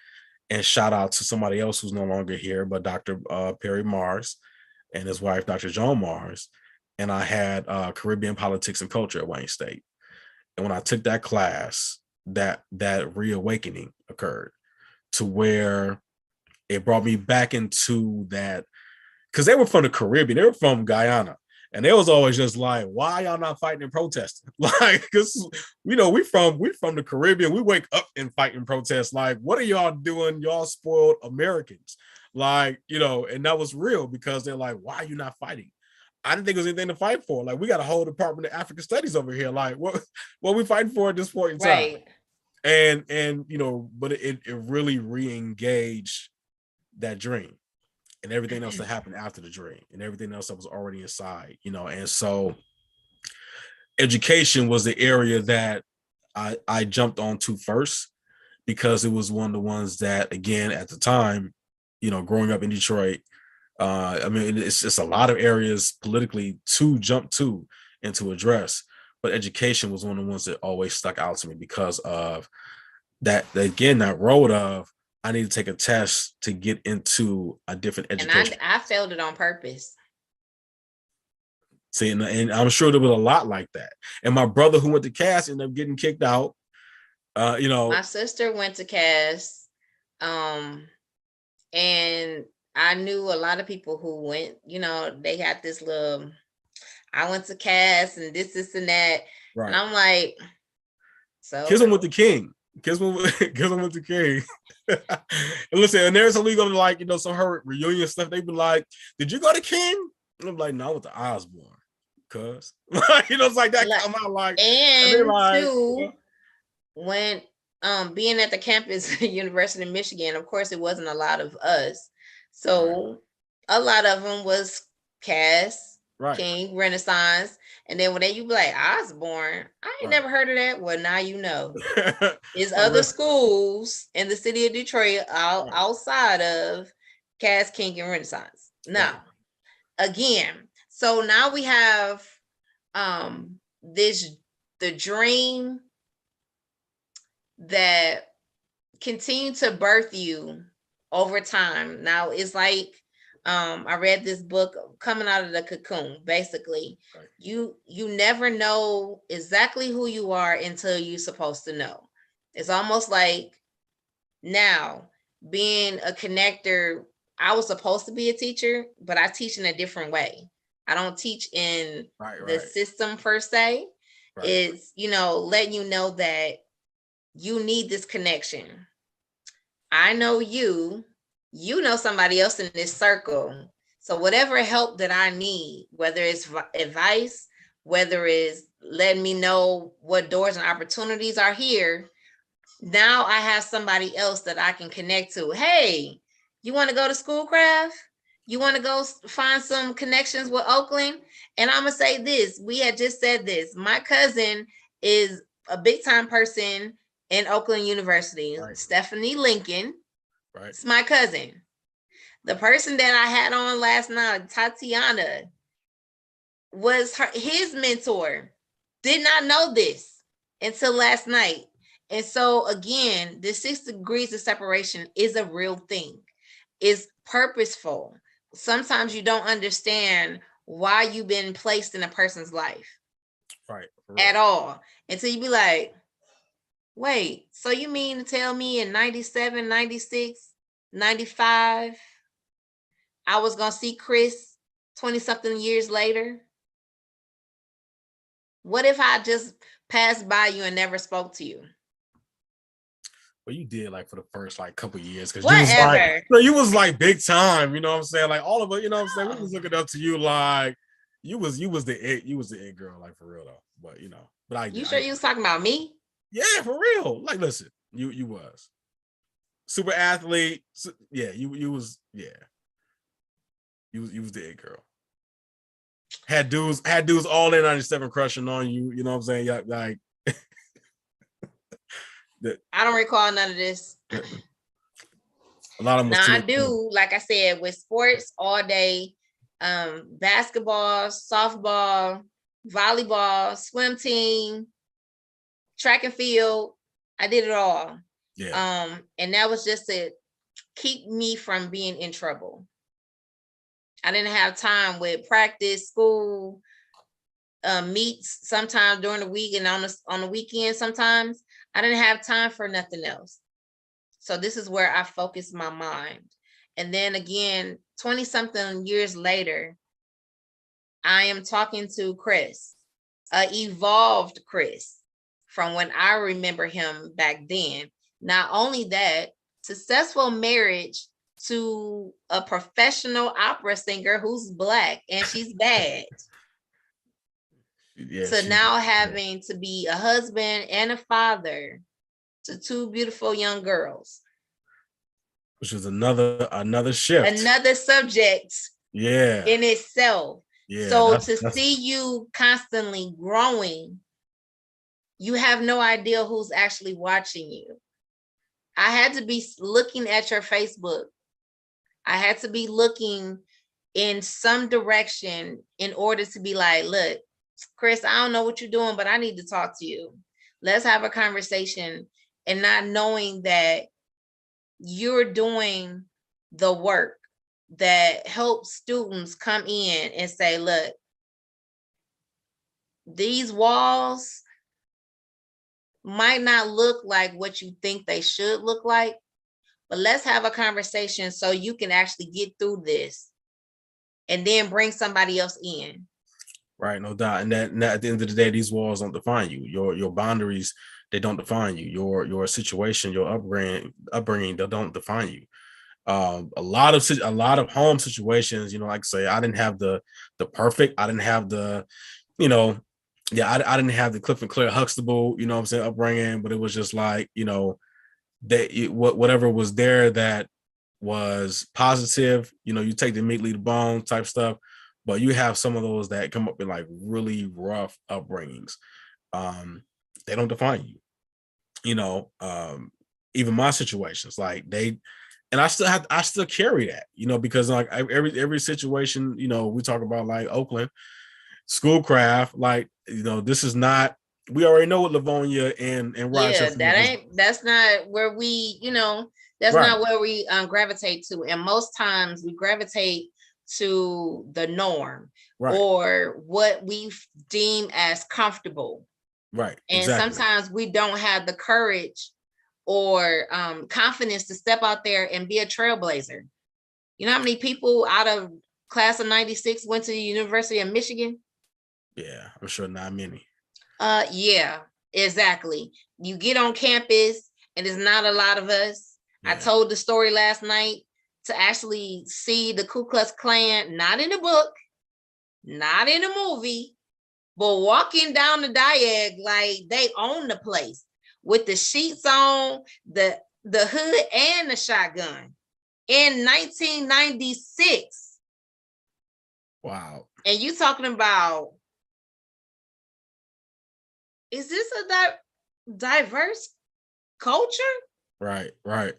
And shout out to somebody else who's no longer here, but Dr. Perry Mars and his wife, Dr. Joan Mars. And I had Caribbean politics and culture at Wayne State. And when I took that class, that reawakening occurred, to where it brought me back into that, because they were from the Caribbean, they were from Guyana. And they was always just like, why y'all not fighting and protesting? Like, because we from the Caribbean. We wake up and fight and protest. Like, what are y'all doing? Y'all spoiled Americans. Like, and that was real, because they're like, why are you not fighting? I didn't think there was anything to fight for. Like, we got a whole Department of African Studies over here. Like, what are we fighting for at this point in time? Right. And but it really re-engaged that dream and everything else that happened after the dream and everything else that was already inside, and so education was the area that I jumped onto first, because it was one of the ones that, again, at the time, growing up in Detroit, it's just a lot of areas politically to jump to and to address, but education was one of the ones that always stuck out to me because of that again, that road of I need to take a test to get into a different education. And I failed it on purpose. See, and I'm sure there was a lot like that. And my brother who went to Cass ended up getting kicked out. My sister went to Cass, and I knew a lot of people who went. They had this little. I went to Cass and this, and that, right. And I'm like, so kids went to King. Kids went to King. And listen, and there's a league of like some her reunion stuff. They be like, "Did you go to King?" And I'm like, "No, I went to Osborn." Cause it's like that come out like, and like, too, when being at the campus University of Michigan, of course it wasn't a lot of us, so right. A lot of them was Cass, right. King, Renaissance, and then when you be like Osborn, I ain't never heard of that. Well, now you know. There's other schools in the city of Detroit outside of Cass, King, and Renaissance. Now, again, so now we have the dream that continue to birth you over time. Now it's like I read this book, Coming Out of the Cocoon. Basically, right. you never know exactly who you are until you're supposed to know. It's almost like now being a connector. I was supposed to be a teacher, but I teach in a different way. I don't teach in the system per se. Right. It's, letting you know that you need this connection. I know you know somebody else in this circle. So whatever help that I need, whether it's advice, whether it's letting me know what doors and opportunities are here, now I have somebody else that I can connect to. Hey, you want to go to Schoolcraft? You want to go find some connections with Oakland? And I'm going to say this. We had just said this. My cousin is a big time person in Oakland University, right. Stephanie Lincoln. Right. It's my cousin. The person that I had on last night, Tatiana, was his mentor. Did not know this until last night. And so again, the 6 degrees of separation is a real thing. It's purposeful. Sometimes you don't understand why you've been placed in a person's life. Right. At all. Until you be like, wait, so you mean to tell me in 97, 96, 95, I was going to see Chris 20-something years later? What if I just passed by you and never spoke to you? Well, you did like for the first like couple of years because you was like big time, you know what I'm saying? Like all of it, you know what I'm saying? We was looking up to you like you was the it girl, like for real though. But you was talking about me? Yeah, for real. Like listen, you was super athlete. Yeah, you was the it girl. Had dudes all in 97 crushing on you, you know what I'm saying? Yeah, like I don't recall none of this. A lot of them. Now I do, like I said, with sports all day, basketball, softball, volleyball, swim team, track and field. I did it all. Yeah. And that was just to keep me from being in trouble. I didn't have time with practice, school, meets sometimes during the week and on the weekend sometimes. I didn't have time for nothing else. So this is where I focused my mind. And then again, 20-something years later, I am talking to Chris, evolved Chris from when I remember him back then. Not only that, successful marriage to a professional opera singer who's Black and she's bad. Yeah, so now having to be a husband and a father to 2 beautiful young girls. Which is another shift. Another subject. Yeah. In itself. Yeah. So to see you constantly growing, you have no idea who's actually watching you. I had to be looking at your Facebook. I had to be looking in some direction in order to be like, look, Chris, I don't know what you're doing, but I need to talk to you. Let's have a conversation and not knowing that you're doing the work that helps students come in and say, look, these walls might not look like what you think they should look like, but let's have a conversation so you can actually get through this and then bring somebody else in. Right, no doubt. And that at the end of the day, these walls don't define you. Your boundaries, they don't define you. Your situation, your upbringing, they don't define you. A lot of home situations, you know, like I say, I didn't have the perfect, I didn't have the, you know, yeah, I didn't have the Cliff and Claire Huxtable, you know what I'm saying, upbringing, but it was just like, you know, that whatever was there that was positive, you know, you take the meat, leave the bone type stuff. But you have some of those that come up in like really rough upbringings. They don't define you, you know. Even my situations, like and I still carry that, you know, because like every situation, you know, we talk about like Oakland, Schoolcraft, like, you know, this is not, we already know what Livonia and Yeah, Rochester was. that's not where we, you know, that's Right. not where we gravitate to. And most times we gravitate to the norm, Right. or what we deem as comfortable. Right. And Exactly. sometimes we don't have the courage or confidence to step out there and be a trailblazer. You know how many people out of class of 96 went to the University of Michigan? Yeah, I'm sure not many. Yeah, exactly. You get on campus and there's not a lot of us. Yeah. I told the story last night, to actually see the Ku Klux Klan, not in the book, not in the movie, but walking down the diag like they own the place with the sheets on, the hood and the shotgun in 1996. Wow. And you talking about, is this a diverse culture? Right. Right.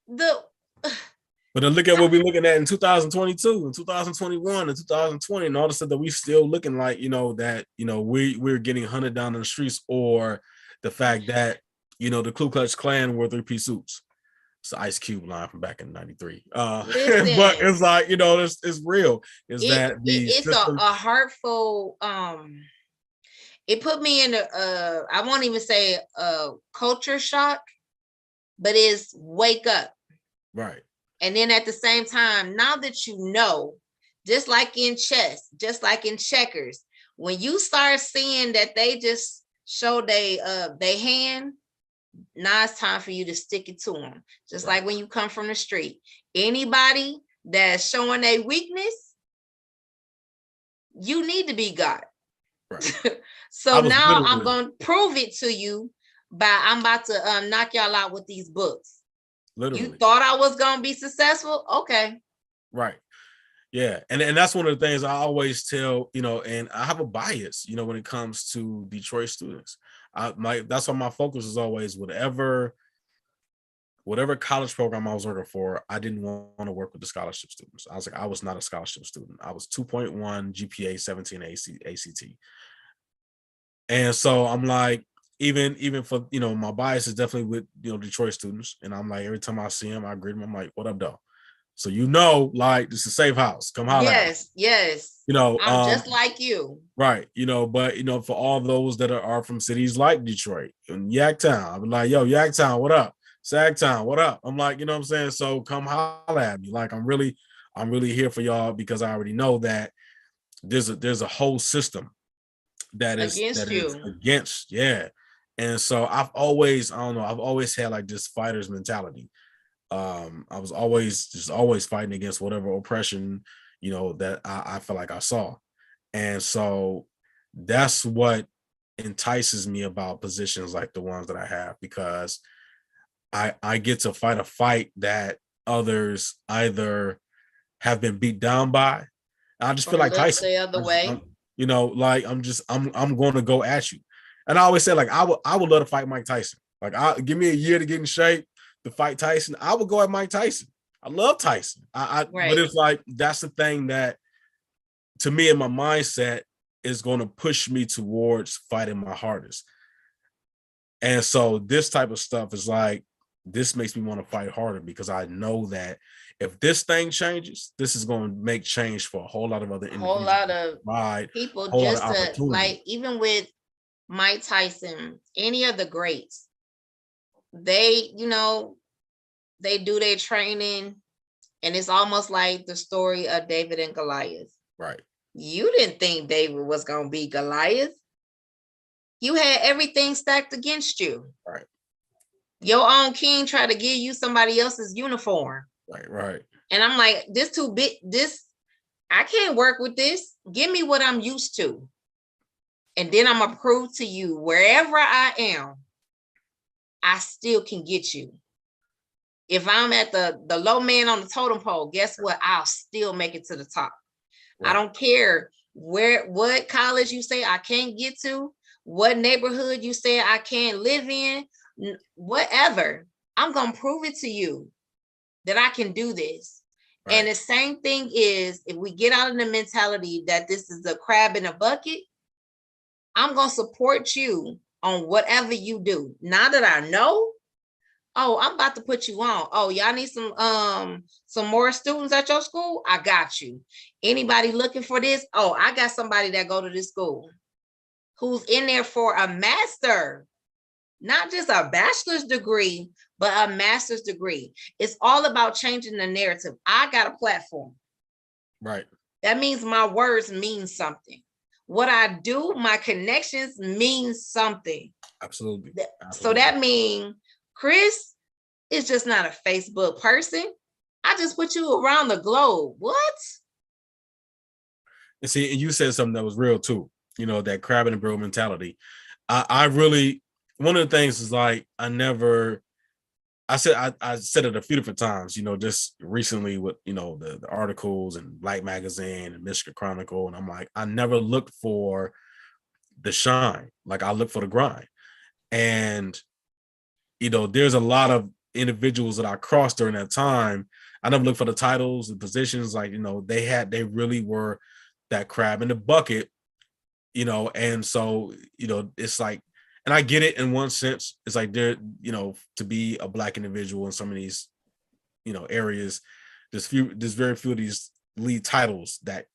But then look at what we're looking at in 2022 and 2021 and 2020, and all the stuff that we still looking like, you know, that, you know, we're getting hunted down in the streets, or the fact that, you know, the Ku Klux Klan wore 3-piece suits. It's the Ice Cube line from back in '93. But it's like, you know, it's real. It's a hurtful, it put me in I won't even say a culture shock, but it's wake up. Right. And then at the same time, now that you know, just like in chess, just like in checkers, when you start seeing that they just show they hand, now it's time for you to stick it to them. Just like when you come from the street, anybody that's showing a weakness, you need to be got. Right. So now I'm going to prove it to you I'm about to knock y'all out with these books. Literally. You thought I was going to be successful? Okay. Right. Yeah. And that's one of the things I always tell, you know, and I have a bias, you know, when it comes to Detroit students. That's why my focus is always whatever college program I was working for, I didn't want to work with the scholarship students. I was like, I was not a scholarship student. I was 2.1 GPA, 17 ACT. And so I'm like, even for, you know, my bias is definitely with, you know, Detroit students. And I'm like, every time I see them, I greet them. I'm like, what up, though? So, you know, like, this is a safe house. Come holler. Yes. You know, I'm just like you. Right. You know, but, you know, for all those that are from cities like Detroit and Yaktown, I'm like, yo, Yaktown, what up? Sagtown, what up? I'm like, you know what I'm saying? So come holler at me. Like, I'm really here for y'all, because I already know that there's a whole system that is against. Yeah. And so I've always had like this fighter's mentality. I was always fighting against whatever oppression, you know, that I felt like I saw. And so that's what entices me about positions like the ones that I have, because I get to fight a fight that others either have been beat down by. I just feel like Tyson. The other way. You know, like I'm going to go at you. And I always say, like, I would love to fight Mike Tyson. Like, give me a year to get in shape to fight Tyson. I would go at Mike Tyson. I love Tyson. But it's like, that's the thing that, to me, in my mindset, is going to push me towards fighting my hardest. And so this type of stuff is like, this makes me want to fight harder because I know that if this thing changes, this is going to make change for a whole lot of other A whole individuals, lot of provide people, a whole lot of just to opportunity. like, even with Mike Tyson, any of the greats, they, they do their training, and it's almost like the story of David and Goliath. Right. You didn't think David was going to be Goliath. You had everything stacked against you. Right. Your own king tried to give you somebody else's uniform. Right. Right. And I'm like, this too big. I can't work with this. Give me what I'm used to. And then I'm going to prove to you, wherever I am, I still can get you. If I'm at the low man on the totem pole, guess what? I'll still make it to the top. Right. I don't care what college you say I can't get to, what neighborhood you say I can't live in, whatever. I'm going to prove it to you that I can do this. Right. And the same thing is, if we get out of the mentality that this is a crab in a bucket, I'm going to support you on whatever you do. Now that I know, oh, I'm about to put you on. Oh, y'all need some more students at your school? I got you. Anybody looking for this? Oh, I got somebody that go to this school who's in there for a master, not just a bachelor's degree, but a master's degree. It's all about changing the narrative. I got a platform. Right. That means my words mean something. What I do, my connections mean something. Absolutely. So that means Chris is just not a Facebook person. I just put you around the globe. What? And see, and you said something that was real too. That crab in the barrel mentality. I really, one of the things is like, I said it a few different times, just recently with, the articles and Black Magazine and Michigan Chronicle. And I'm like, I never looked for the shine. Like, I look for the grind. And, there's a lot of individuals that I crossed during that time. I never looked for the titles, the positions, like, they really were that crab in the bucket, and so, it's like, and I get it in one sense. It's like, there, to be a Black individual in some of these, areas, there's very few of these lead titles that,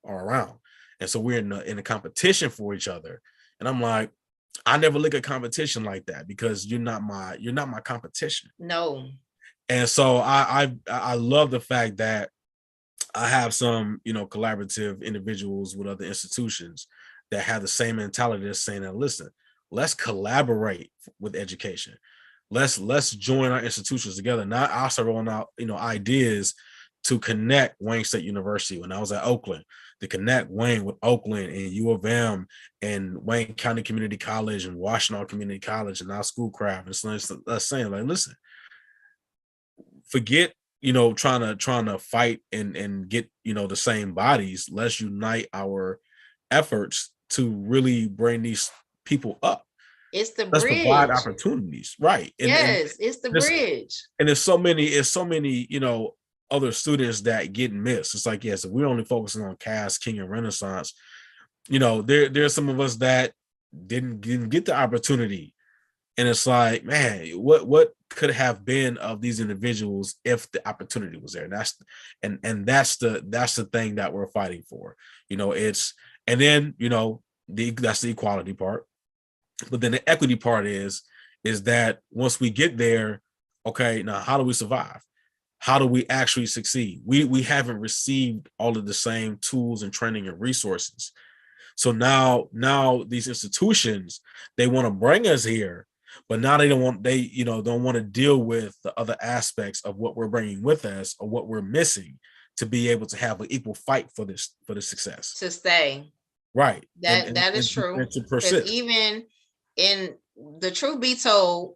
are around. And so we're in a competition for each other. And I'm like, I never look at competition like that, because you're not my competition. No. And so I love the fact that I have some, collaborative individuals with other institutions that have the same mentality as saying that, listen, let's collaborate with education. Let's join our institutions together. Now I start rolling out, ideas to connect Wayne State University when I was at Oakland, to connect Wayne with Oakland and U of M and Wayne County Community College and Washington Community College and now Schoolcraft. And so let's saying, like, listen, forget, trying to fight and get, the same bodies. Let's unite our efforts to really bring these people up. It's the Let's bridge. provide opportunities, right? Yes, it's the bridge. And there's so many, other students that get missed. It's like, yes, if we're only focusing on Cass, King, and Renaissance, there's some of us that didn't get the opportunity. And it's like, man, what could have been of these individuals if the opportunity was there? And that's the thing that we're fighting for. It's, and then, that's the equality part. But then the equity part is that once we get there, okay, now how do we survive? How do we actually succeed? We haven't received all of the same tools and training and resources. So now these institutions, they want to bring us here, but now they don't want to deal with the other aspects of what we're bringing with us or what we're missing to be able to have an equal fight for this success. To stay. Right. That is true. And to persist. Even in the truth be told,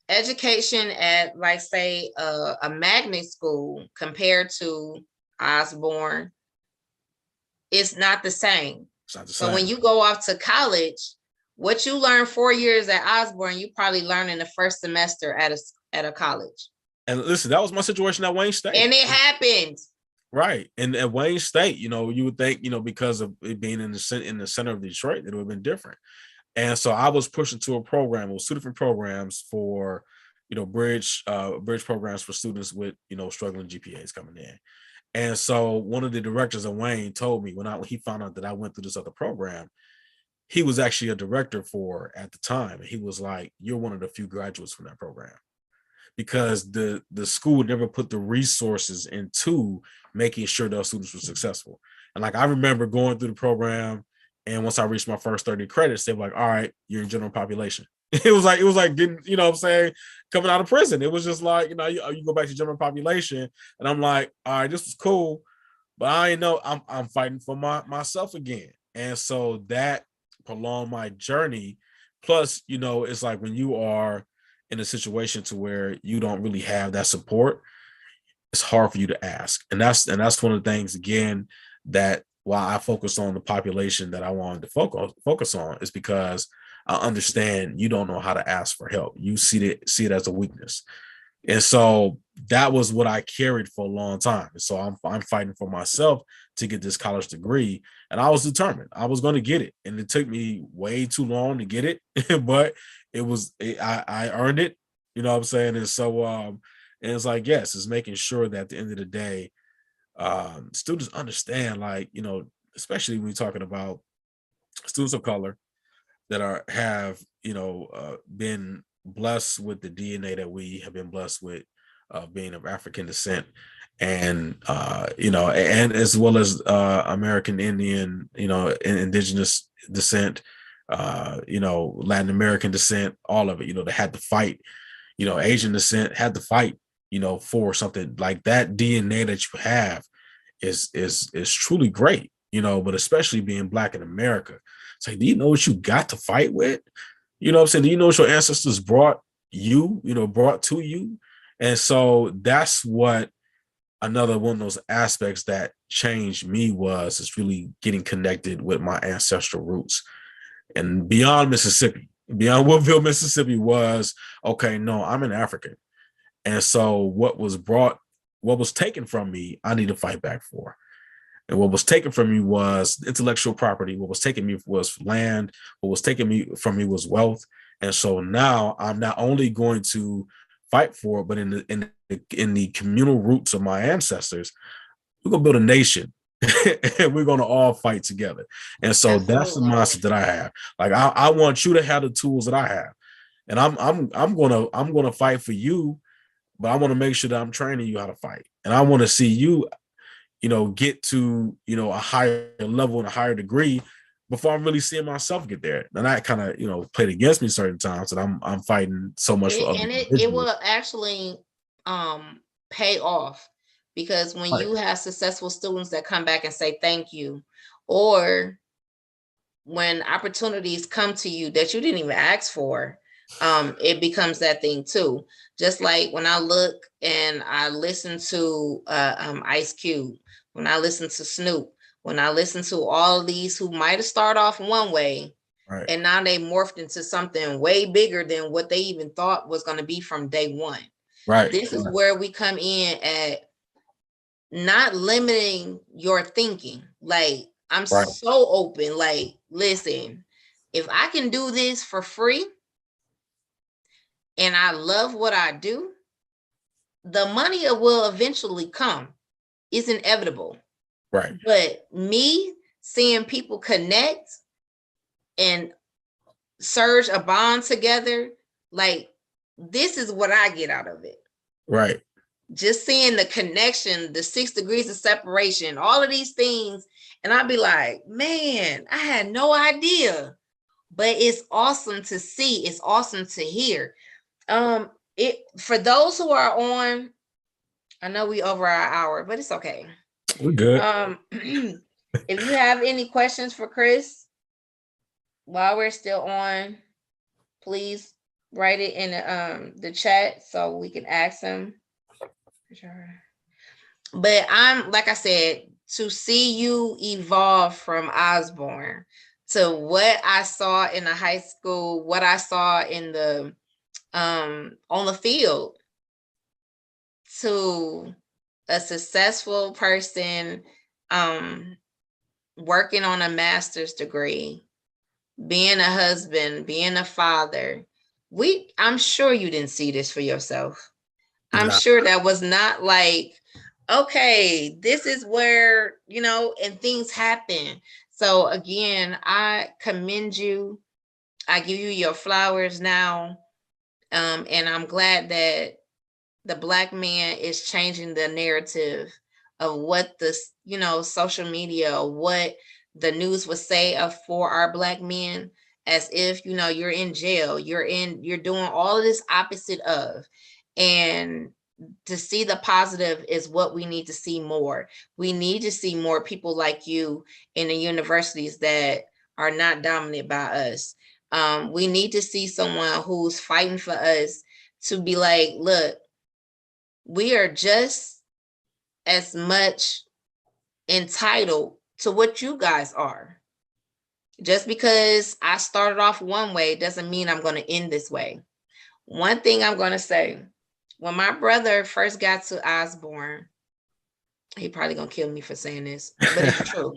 education at, like, say, a magnet school compared to Osborn, it's not the same. So when you go off to college, what you learn 4 years at Osborn, you probably learn in the first semester at a college. And listen, that was my situation at Wayne State. And it happened. Right. And at Wayne State, you would think, because of it being in the center of Detroit, it would have been different. And so I was pushed into a program. It was 2 different programs for, bridge programs for students with, struggling GPAs coming in. And so one of the directors of Wayne told me when he found out that I went through this other program, he was actually a director for at the time. And he was like, "You're one of the few graduates from that program." Because the school never put the resources into making sure those students were successful. And like I remember going through the program, and once I reached my first 30 credits, they were like, "All right, you're in general population." It was like getting, what I'm saying, coming out of prison. It was just like, you go back to general population, and I'm like, all right, this was cool, but I know I'm fighting for myself again. And so that prolonged my journey. Plus, it's like when you are in a situation to where you don't really have that support, it's hard for you to ask. And that's one of the things, again, that why I focused on the population that I wanted to focus on is because I understand you don't know how to ask for help. You see it as a weakness. And so that was what I carried for a long time. And so I'm fighting for myself to get this college degree. And I was determined I was going to get it. And it took me way too long to get it, but I earned it. You know what I'm saying? And so, and it's like, yes, it's making sure that at the end of the day, students understand, like, especially when you're talking about students of color that have been blessed with the DNA that we have been blessed with, being of African descent, and and as well as American Indian, and indigenous descent, Latin American descent, all of it. They had to fight. Asian descent had to fight. For something like that. DNA that you have is truly great. But especially being Black in America, it's like, do you know what you got to fight with? You know what I'm saying? Do you know what your ancestors brought to you? And so that's what another one of those aspects that changed me is really getting connected with my ancestral roots. And beyond Woodville, Mississippi was, okay, no, I'm an African. And so what was taken from me, I need to fight back for. And what was taken from me was intellectual property. What was taken me was land. What was taken from me was wealth. And so now I'm not only going to fight for it, but in the communal roots of my ancestors, we're gonna build a nation, and we're gonna all fight together. And so that's the Absolutely. mindset that I have. Like I want you to have the tools that I have, and I'm gonna fight for you, but I want to make sure that I'm training you how to fight, and I want to see you get to, a higher level and a higher degree before I'm really seeing myself get there. And that kind of, played against me certain times, and I'm fighting so much for other It individuals. will actually pay off, because when Right. you have successful students that come back and say thank you, or when opportunities come to you that you didn't even ask for, it becomes that thing too. Just like when I look and I listen to Ice Cube, when I listen to Snoop, when I listen to all of these who might have started off one way, Right. and now they morphed into something way bigger than what they even thought was going to be from day one. Right. This is Right. where we come in at not limiting your thinking. Like, I'm Right. so open. Like, listen, if I can do this for free and I love what I do, the money will eventually come. It's inevitable. Right. But me seeing people connect and surge a bond together, like, this is what I get out of it. Right. Just seeing the connection, the 6 degrees of separation, all of these things. And I'd be like, man, I had no idea. But it's awesome to see. It's awesome to hear. It for those who are on, I know we over our hour, but it's okay. We're good. If you have any questions for Chris while we're still on, please write it in the chat so we can ask him. But I'm, like I said, to see you evolve from Osborn to what I saw in the high school, what I saw in the on the field, to a successful person working on a master's degree, being a husband, being a father. I'm sure you didn't see this for yourself. I'm sure that was not like, okay, this is where, and things happen. So again, I commend you. I give you your flowers now. And I'm glad that the Black man is changing the narrative of what the, social media, what the news would say of for our Black men, as if, you're in jail, you're doing all of this opposite of. And to see the positive is what we need to see more. We need to see more people like you in the universities that are not dominated by us. We need to see someone who's fighting for us to be like, look, we are just as much entitled to what you guys are. Just because I started off one way doesn't mean I'm going to end this way. One thing I'm going to say, when my brother first got to Osborn, he probably going to kill me for saying this, but it's true.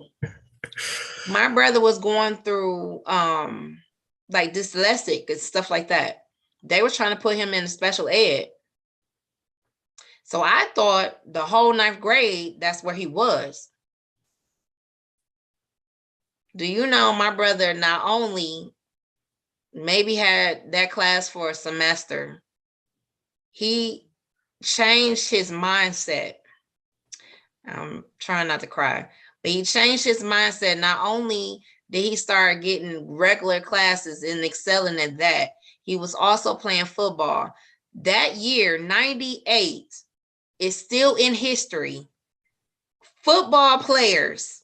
My brother was going through like dyslexic and stuff like that. They were trying to put him in special ed. So I thought the whole 9th grade, that's where he was. Do you know my brother not only maybe had that class for a semester, he changed his mindset. I'm trying not to cry, but he changed his mindset. Not only did he start getting regular classes and excelling at that, he was also playing football. That year, 98, is still in history. Football players,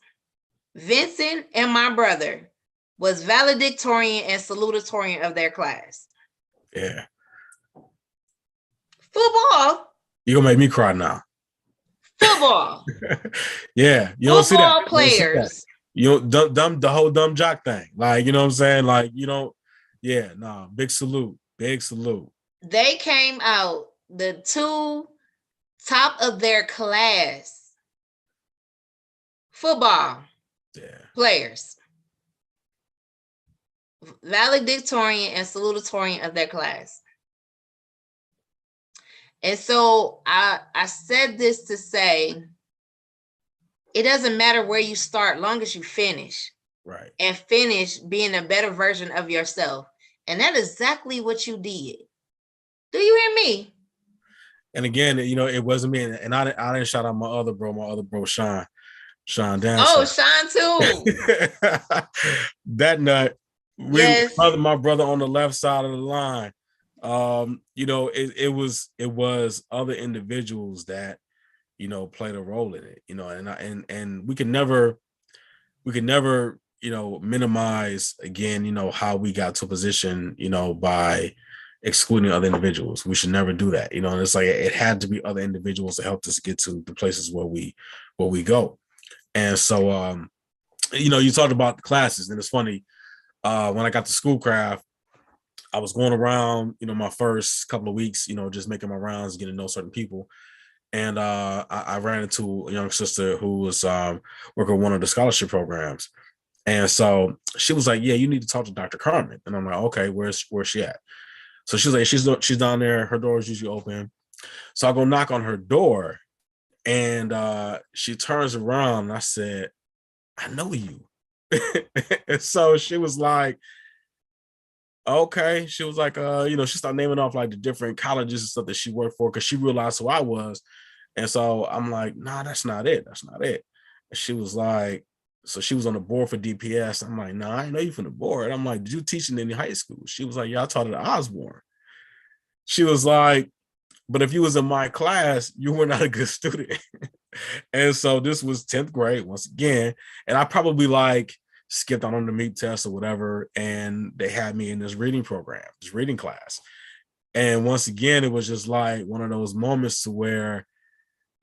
Vincent and my brother, was valedictorian and salutatorian of their class. Yeah. Football. You're gonna make me cry now. Football. Yeah, you don't see that. Football players. You don't dumb the whole dumb jock thing. Like, you know what I'm saying? Like, you don't, yeah, no, big salute. Big salute. They came out the 2 top of their class. Football players. Valedictorian and salutatorian of their class. And so I said this to say, it doesn't matter where you start, long as you finish. Right. And finish being a better version of yourself. And that is exactly what you did. Do you hear me? And again, it wasn't me. And I didn't shout out my other bro, Sean Dancer. Oh, Sean too. That nut. Yes. My brother on the left side of the line. It was other individuals that, played a role in it, and we can never, minimize again, how we got to a position, by excluding other individuals. We should never do that, and it's like it had to be other individuals that helped us get to the places where we go. And so, you talked about the classes, and it's funny, when I got to Schoolcraft, I was going around, my first couple of weeks, just making my rounds, getting to know certain people. And I ran into a young sister who was working one of the scholarship programs. And so she was like, yeah, you need to talk to Dr. Carmen. And I'm like, okay, where's she at? So she's like, she's down there. Her door is usually open. So I go knock on her door, and she turns around, and I said, I know you. And so she was like, okay. She was like, she started naming off like the different colleges and stuff that she worked for, because she realized who I was. And so I'm like, nah, that's not it. That's not it. And she was like, so she was on the board for DPS. I'm like, nah, I know you from the board. I'm like, did you teach in any high school? She was like, yeah, I taught at Osborn. She was like, but if you was in my class, you were not a good student. And so this was 10th grade once again. And I probably like skipped on the MEP test or whatever. And they had me in this reading program, this reading class. And once again, it was just like one of those moments to where,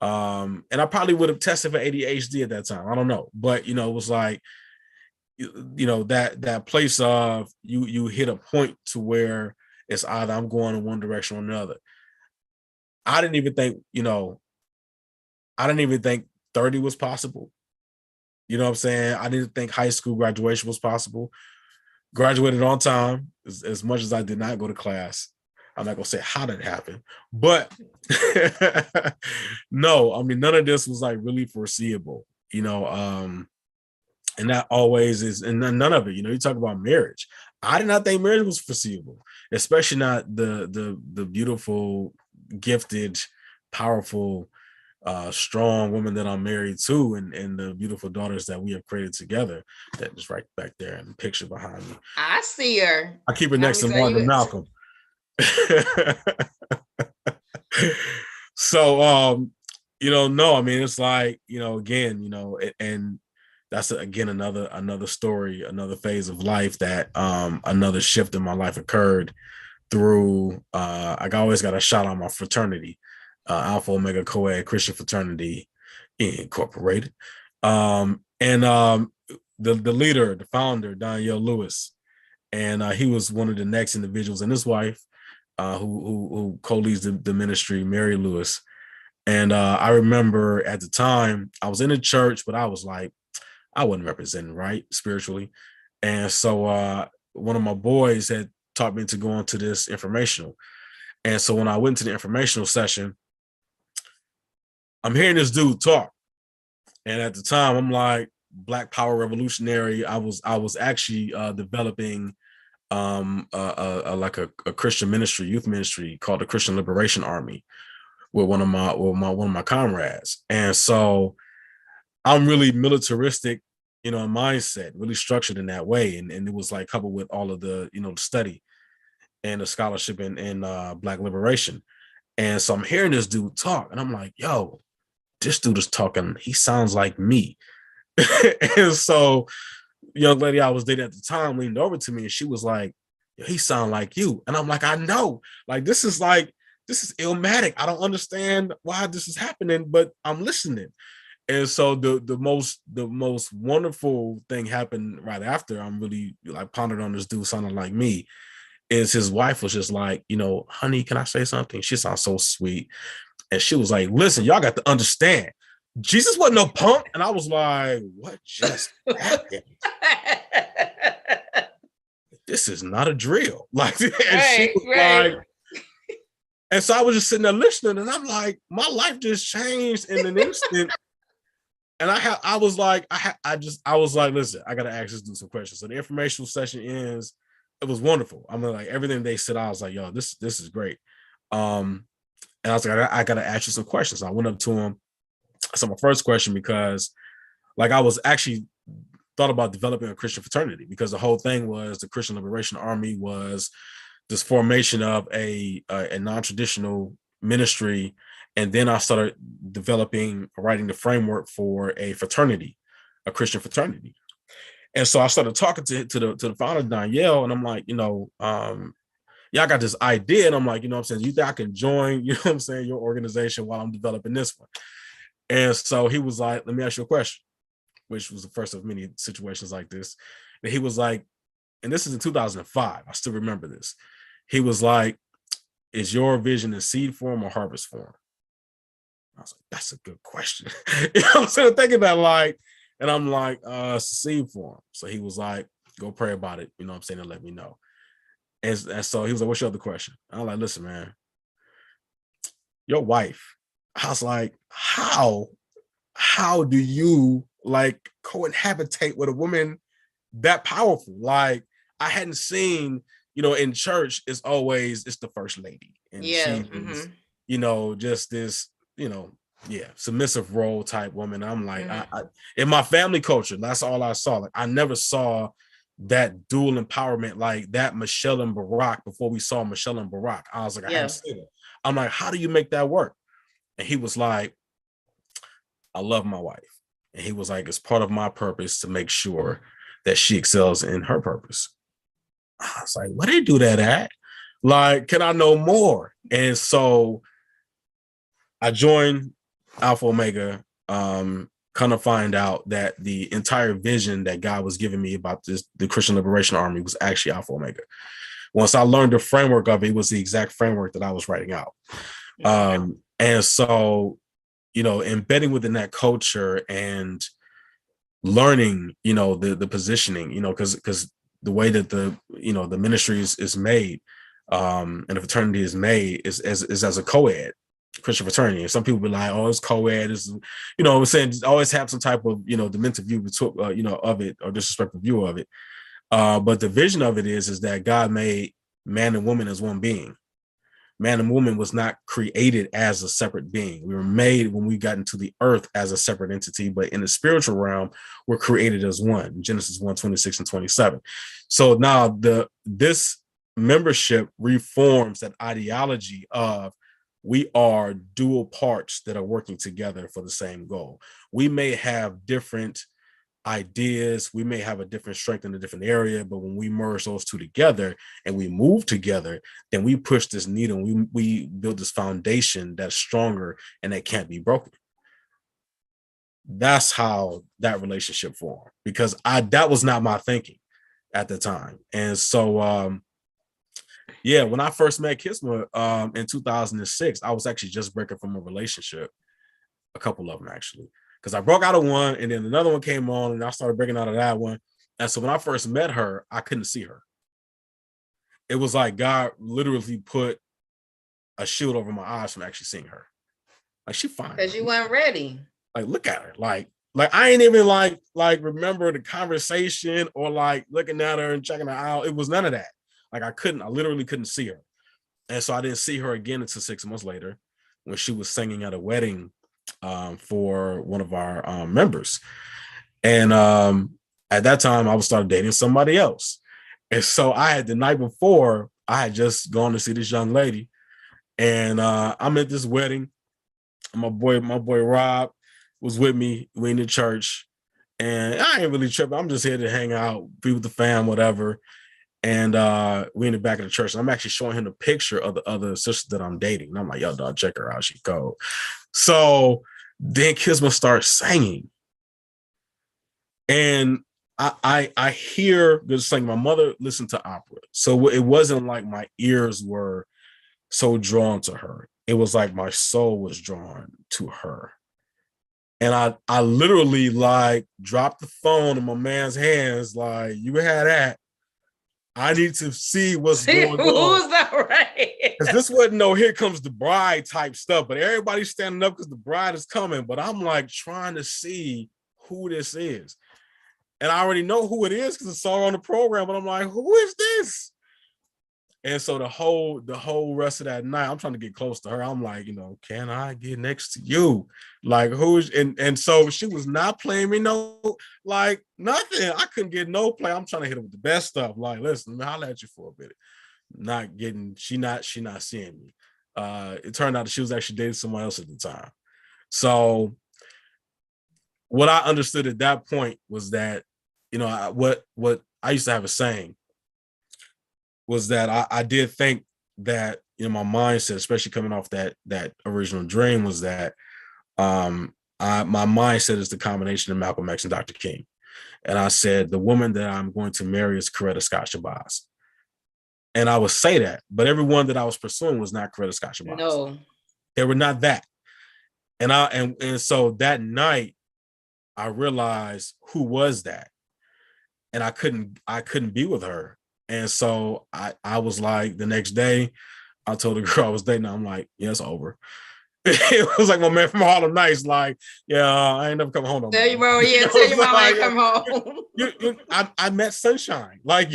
and I probably would have tested for ADHD at that time. I don't know. But, it was like, that place of you hit a point to where it's either I'm going in one direction or another. I didn't even think 30 was possible. You know what I'm saying? I didn't think high school graduation was possible. Graduated on time. As much as I did not go to class, I'm not gonna say how that happened, but no, I mean none of this was like really foreseeable, and that always is, and none of it. You talk about marriage. I did not think marriage was foreseeable, especially not the beautiful, gifted, powerful, strong woman that I'm married to, and the beautiful daughters that we have created together. That is right back there in the picture behind me. I see her. I keep her next to Martin and Malcolm. So no, I mean it's like, again, and that's again another story, another phase of life that another shift in my life occurred through I always got a shout out my fraternity, Alpha Omega Co-ed Christian Fraternity Incorporated. The leader, the founder, Danielle Lewis, and he was one of the next individuals, and his wife, who co-leads the ministry, Mary Lewis. And I remember at the time I was in a church, but I was like, I wasn't representing right spiritually. And so one of my boys had taught me to go into this informational. And so when I went to the informational session, I'm hearing this dude talk. And at the time, I'm like, Black Power Revolutionary. I was actually developing like a Christian ministry, youth ministry called the Christian Liberation Army with one of my comrades. And so I'm really militaristic, mindset, really structured in that way. And it was like coupled with all of the, the study and the scholarship in Black liberation. And so I'm hearing this dude talk and I'm like, yo, this dude is talking, he sounds like me. And so young lady I was dating at the time leaned over to me and she was like, he sound like you. And I'm like, I know, like, this is illmatic. I don't understand why this is happening, but I'm listening. And so the most wonderful thing happened right after I'm really like pondered on this dude sounding like me, is his wife was just like, honey, can I say something? She sounds so sweet. And she was like, listen, y'all got to understand, Jesus wasn't no punk. And I was like, what just happened? This is not a drill. Like, and she was like, and so I was just sitting there listening, and I'm like, my life just changed in an instant. And I was like, listen, I gotta ask this dude some questions. So the informational session ends. It was wonderful. I mean, like everything they said, I was like, yo, this is great. And I was like, I gotta ask you some questions. I went up to him. So my first question, because like I was actually thought about developing a Christian fraternity, because the whole thing was the Christian Liberation Army was this formation of a non-traditional ministry. And then I started writing the framework for a fraternity, a Christian fraternity. And so I started talking to the founder, Danielle, and I'm like, I got this idea. And I'm like, I'm saying, you think I can join, your organization while I'm developing this one? And so he was like, let me ask you a question, which was the first of many situations like this. And he was like, and this is in 2005. I still remember this. He was like, is your vision in seed form or harvest form? I was like, that's a good question. I'm sort of thinking that, like, and I'm like, it's a seed form. So he was like, go pray about it. And let me know. And so he was like, what's your other question? I was like, listen, man, your wife. I was like, how do you like cohabitate with a woman that powerful? Like, I hadn't seen, in church, it's the first lady. And she is, just this, submissive role type woman. I'm like, I in my family culture, that's all I saw. Like, I never saw that dual empowerment, like that Michelle and Barack before we saw Michelle and Barack. I was like, I haven't seen it. I'm like, how do you make that work? And he was like, I love my wife. And he was like, it's part of my purpose to make sure that she excels in her purpose. I was like, where do you do that at? Like, can I know more? And so I joined Alpha Omega, kind of find out that the entire vision that God was giving me about the Christian Liberation Army was actually Alpha Omega. Once I learned the framework of it, it was the exact framework that I was writing out. And so, embedding within that culture and learning, the positioning, because the way that the ministry is made, and the fraternity is made is as a co-ed Christian fraternity. And some people be like, oh, it's co-ed, is I'm saying always have some type of demented view of it, or disrespectful view of it. But the vision of it is that God made man and woman as one being. Man and woman was not created as a separate being. We were made when we got into the earth as a separate entity, but in the spiritual realm, we're created as one. Genesis 1:26 and 27. So now this membership reforms that ideology of we are dual parts that are working together for the same goal. We may have different ideas, we may have a different strength in a different area, but when we merge those two together and we move together, then we push this needle, we build this foundation that's stronger and that can't be broken. That's how that relationship formed, because that was not my thinking at the time. And so when I first met Kisma in 2006, I was actually just breaking from a relationship, a couple of them actually, because I broke out of one and then another one came on and I started breaking out of that one. And so when I first met her, I couldn't see her. It was like God literally put a shield over my eyes from actually seeing her. Like, she fine. Because you weren't ready. Like, look at her. Like I ain't even like remember the conversation or like looking at her and checking her out. It was none of that. Like, I literally couldn't see her. And so I didn't see her again until 6 months later when she was singing at a wedding for one of our members. And at that time I was started dating somebody else. And so the night before, I had just gone to see this young lady, and I'm at this wedding. My boy Rob was with me. We in the church, and I ain't really tripping. I'm just here to hang out, be with the fam, whatever. And we in the back of the church. And I'm actually showing him the picture of the other sister that I'm dating. And I'm like, yo, dog, check her out. She cold. So then Kisma starts singing. And I hear good singing. My mother listened to opera. So it wasn't like my ears were so drawn to her. It was like my soul was drawn to her. And I literally like dropped the phone in my man's hands, like, you had that. I need to see what's going on. Who's that, right? Because this wasn't no here comes the bride type stuff, but everybody's standing up because the bride is coming. But I'm like trying to see who this is. And I already know who it is because I saw her on the program, but I'm like, who is this? And so the whole rest of that night, I'm trying to get close to her. I'm like, can I get next to you? Like, who's and so she was not playing me like nothing. I couldn't get no play. I'm trying to hit her with the best stuff. Like, listen, let me holler at you for a bit. Not getting, she not seeing me. It turned out that she was actually dating someone else at the time. So what I understood at that point was that, what I used to have a saying was that I did think that, my mindset, especially coming off that original dream, was that my mindset is the combination of Malcolm X and Dr. King. And I said, the woman that I'm going to marry is Coretta Scott Shabazz. And I would say that, but everyone that I was pursuing was not Coretta Scott Shabazz. No. They were not that. And so that night I realized who was that. And I couldn't be with her. And so I was like, the next day, I told the girl I was dating, I'm like, yeah, it's over. It was like my man from Harlem Nights, like, yeah, I ain't never come home no more. Tell your mom, tell your mom I ain't come home. I met sunshine. Like,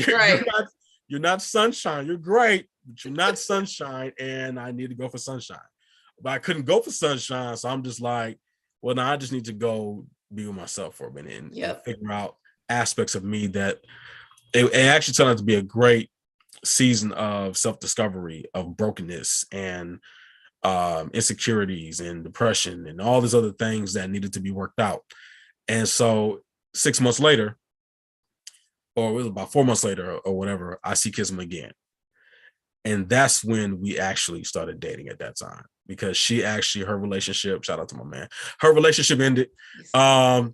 you're not sunshine. You're great, but you're not sunshine, and I need to go for sunshine. But I couldn't go for sunshine, so I'm just like, well, now I just need to go be with myself for a minute and figure out aspects of me that it actually turned out to be a great season of self-discovery, of brokenness and insecurities and depression and all these other things that needed to be worked out. And so 6 months later, or it was about 4 months later or whatever, I see Kism again. And that's when we actually started dating at that time, because her relationship, shout out to my man, her relationship ended. I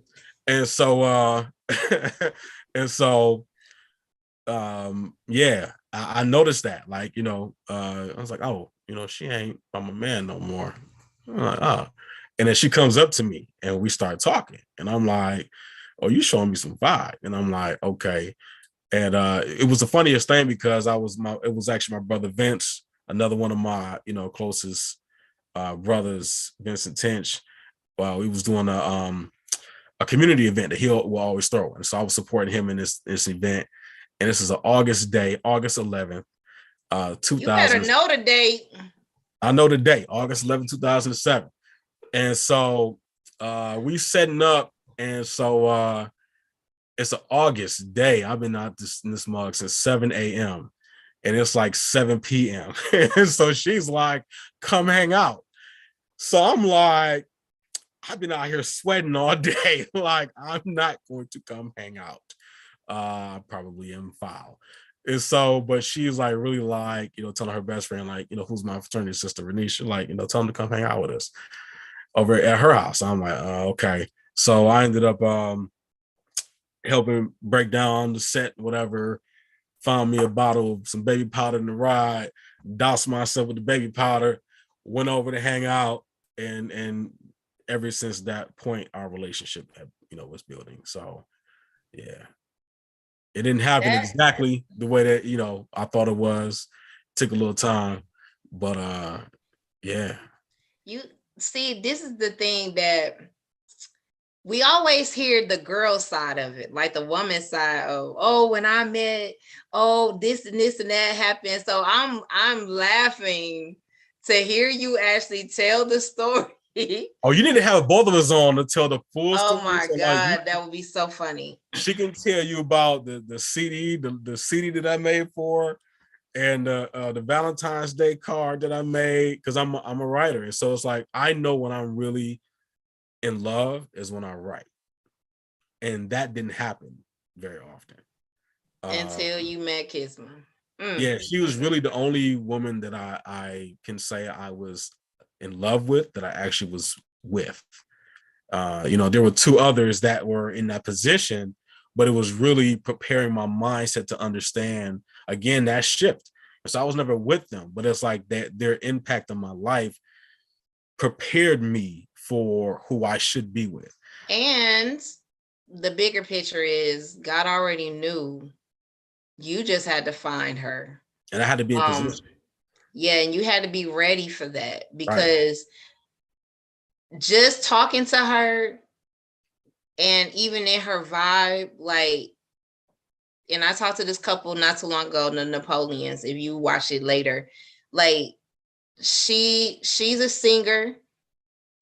noticed that, like, I was like, oh, she ain't by my man no more. I'm like, oh. And then she comes up to me and we start talking, and I'm like, oh, you showing me some vibe. And I'm like, okay. And it was the funniest thing because it was actually my brother Vince, another one of my, closest brothers, Vincent Tinch. Well, he was doing a community event that he will always throw. And so I was supporting him in this event. And this is an August day, August 11th, 2000. You better know the date. I know the date, August 11th, 2007. And so we setting up. And so it's an August day. I've been out in this mug since 7 a.m. and it's like 7 p.m. And so she's like, come hang out. So I'm like, I've been out here sweating all day. Like, I'm not going to come hang out. Probably am foul. And so, but she's like really like, telling her best friend, like, who's my fraternity sister, Renisha, like, tell them to come hang out with us over at her house. I'm like, okay. So I ended up helping break down the set, whatever, found me a bottle of some baby powder in the ride, doused myself with the baby powder, went over to hang out, and ever since that point, our relationship, was building. So, yeah, it didn't happen exactly the way that I thought it was. Took a little time, but yeah. You see, this is the thing that we always hear the girl side of it, like the woman side of, oh, when I met, oh, this and this and that happened. So I'm laughing to hear you actually tell the story. Oh, you need to have both of us on to tell the full story. Oh my God, that would be so funny. She can tell you about the CD, the CD that I made for her, and the Valentine's Day card that I made, because I'm a writer. And so it's like, I know when I'm really in love is when I write. And that didn't happen very often. Until you met Kisma. Yeah, she was really the only woman that I can say I was in love with, that I actually was with. There were two others that were in that position, but it was really preparing my mindset to understand, again, that shift. So I was never with them, but it's like that their impact on my life prepared me for who I should be with. And the bigger picture is God already knew. You just had to find her. And I had to be in position. Yeah, and you had to be ready for that, because just talking to her and even in her vibe, like, and I talked to this couple not too long ago, the Napoleons, if you watch it later, like, she's a singer.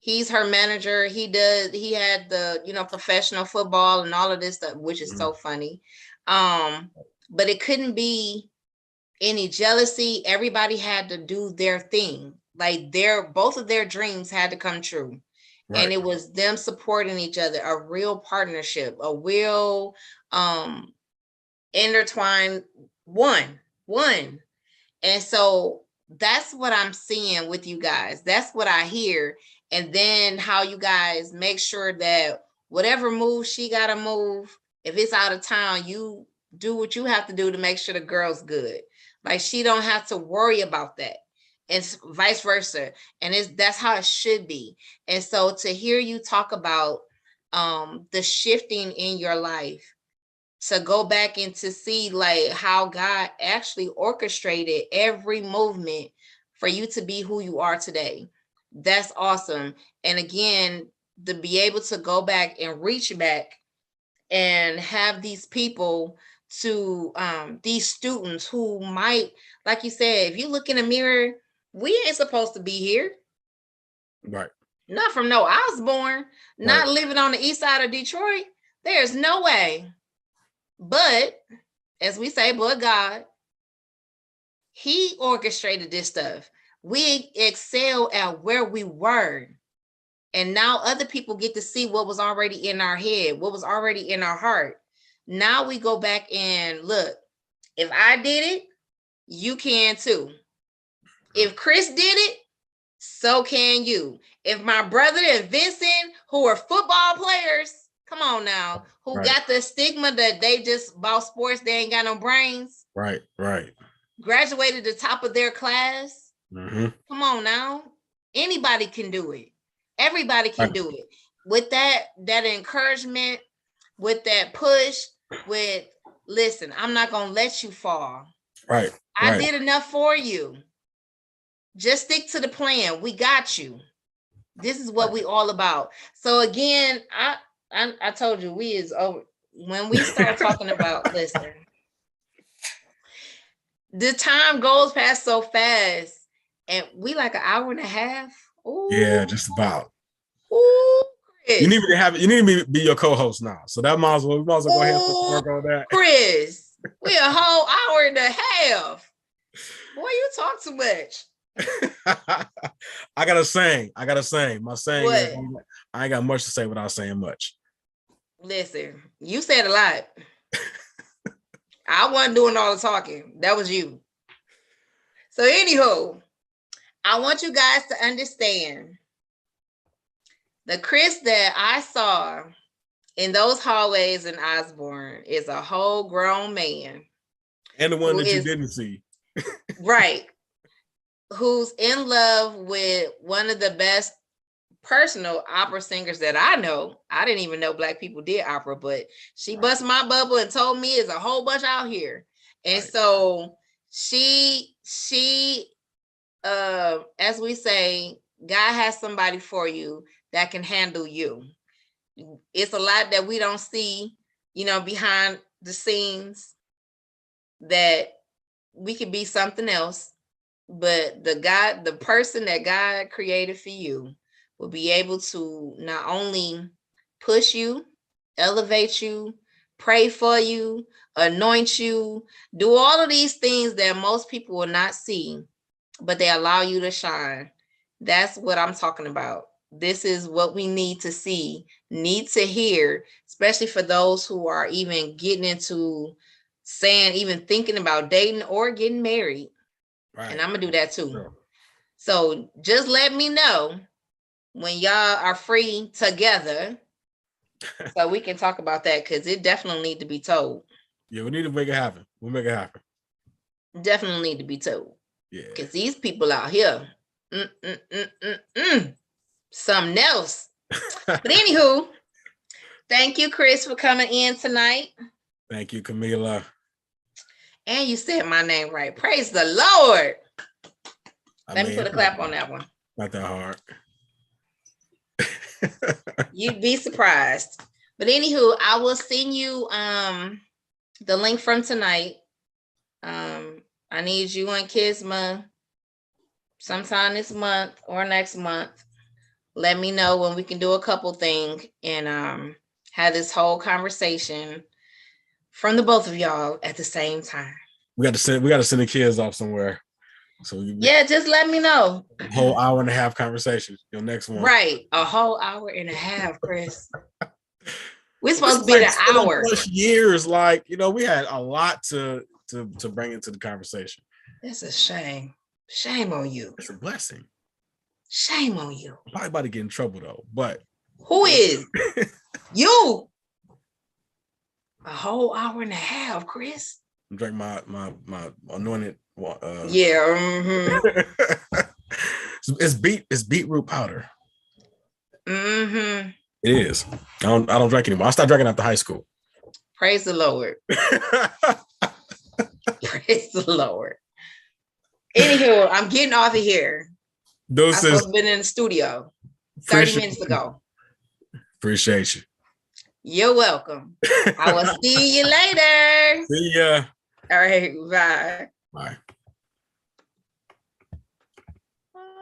He's her manager. He had the, professional football and all of this stuff, which is so funny. But it couldn't be any jealousy. Everybody had to do their thing. Like, both of their dreams had to come true. Right. And it was them supporting each other, a real partnership, a real intertwined one. And so that's what I'm seeing with you guys. That's what I hear. And then how you guys make sure that whatever move she got to move, if it's out of town, you do what you have to do to make sure the girl's good. Like, she don't have to worry about that. And vice versa. And that's how it should be. And so to hear you talk about the shifting in your life, to go back and to see like how God actually orchestrated every movement for you to be who you are today. That's awesome. And again, to be able to go back and reach back and have these people to these students who might, like you said, if you look in the mirror, we ain't supposed to be here. Right. Not from no Osborn, not living on the east side of Detroit. There's no way. But as we say, but God, he orchestrated this stuff. We excel at where we were. And now other people get to see what was already in our head, what was already in our heart. Now we go back and look, if I did it, you can too. If Chris did it, so can you. If my brother and Vincent, who are football players, come on now, who got the stigma that they just bought sports, they ain't got no brains. Right. Graduated the top of their class. Come on now. Anybody can do it. Everybody can do it. With that encouragement, with that push, with listen, I'm not gonna let you fall. Right. I did enough for you. Just stick to the plan. We got you. This is what we all about. So again, I told you we is over. When we start talking about, listen, the time goes past so fast, and we like an hour and a half. Ooh. Yeah, just about. Ooh, Chris. You need me to be your co-host now. So that we might as well go ahead and work on that. Chris, we a whole hour and a half. Boy, you talk too much. I gotta sing. My saying what? Is I ain't got much to say without saying much. Listen, you said a lot. I wasn't doing all the talking. That was you. So anywho, I want you guys to understand the Chris that I saw in those hallways in Osborn is a whole grown man. And the one that you didn't see. Right. Who's in love with one of the best personal opera singers that I know. I didn't even know Black people did opera, but she bust my bubble and told me it's a whole bunch out here. And so she as we say, God has somebody for you that can handle you. It's a lot that we don't see, behind the scenes, that we could be something else, but the person that God created for you will be able to not only push you, elevate you, pray for you, anoint you, do all of these things that most people will not see, but they allow you to shine. That's what I'm talking about. This is what we need to see, need to hear, especially for those who are even getting into even thinking about dating or getting married. Right. And I'm gonna do that too. Sure. So just let me know when y'all are free together so we can talk about that, because it definitely need to be told. Yeah, we need to make it happen. We'll make it happen. Definitely need to be told. Yeah. Because these people out here, something else. But anywho, thank you, Chris, for coming in tonight. Thank you, Camila. And you said my name right. Praise the Lord. Let me put a clap on that one. Not that hard. You'd be surprised. But anywho, I will send you the link from tonight. I need you and Kisma sometime this month or next month. Let me know when we can do a couple things and have this whole conversation from the both of y'all at the same time. We got to send the kids off somewhere. So just let me know. A whole hour and a half conversation. Your next one. Right. A whole hour and a half, Chris. We're supposed to be an hour. Years, we had a lot to bring into the conversation. That's a shame. Shame on you. It's a blessing. Shame on you. I'm probably about to get in trouble though, but who is? You. A whole hour and a half, Chris. I'm drinking my anointed yeah. It's beetroot powder. Mm-hmm. It is. I don't drink anymore. I stopped drinking after high school. Praise the Lord. Praise the Lord. Anywho, I'm getting off of here. I've been in the studio 30 minutes ago. Appreciate you. You're welcome. I will see you later. See ya. All right. Bye. Bye.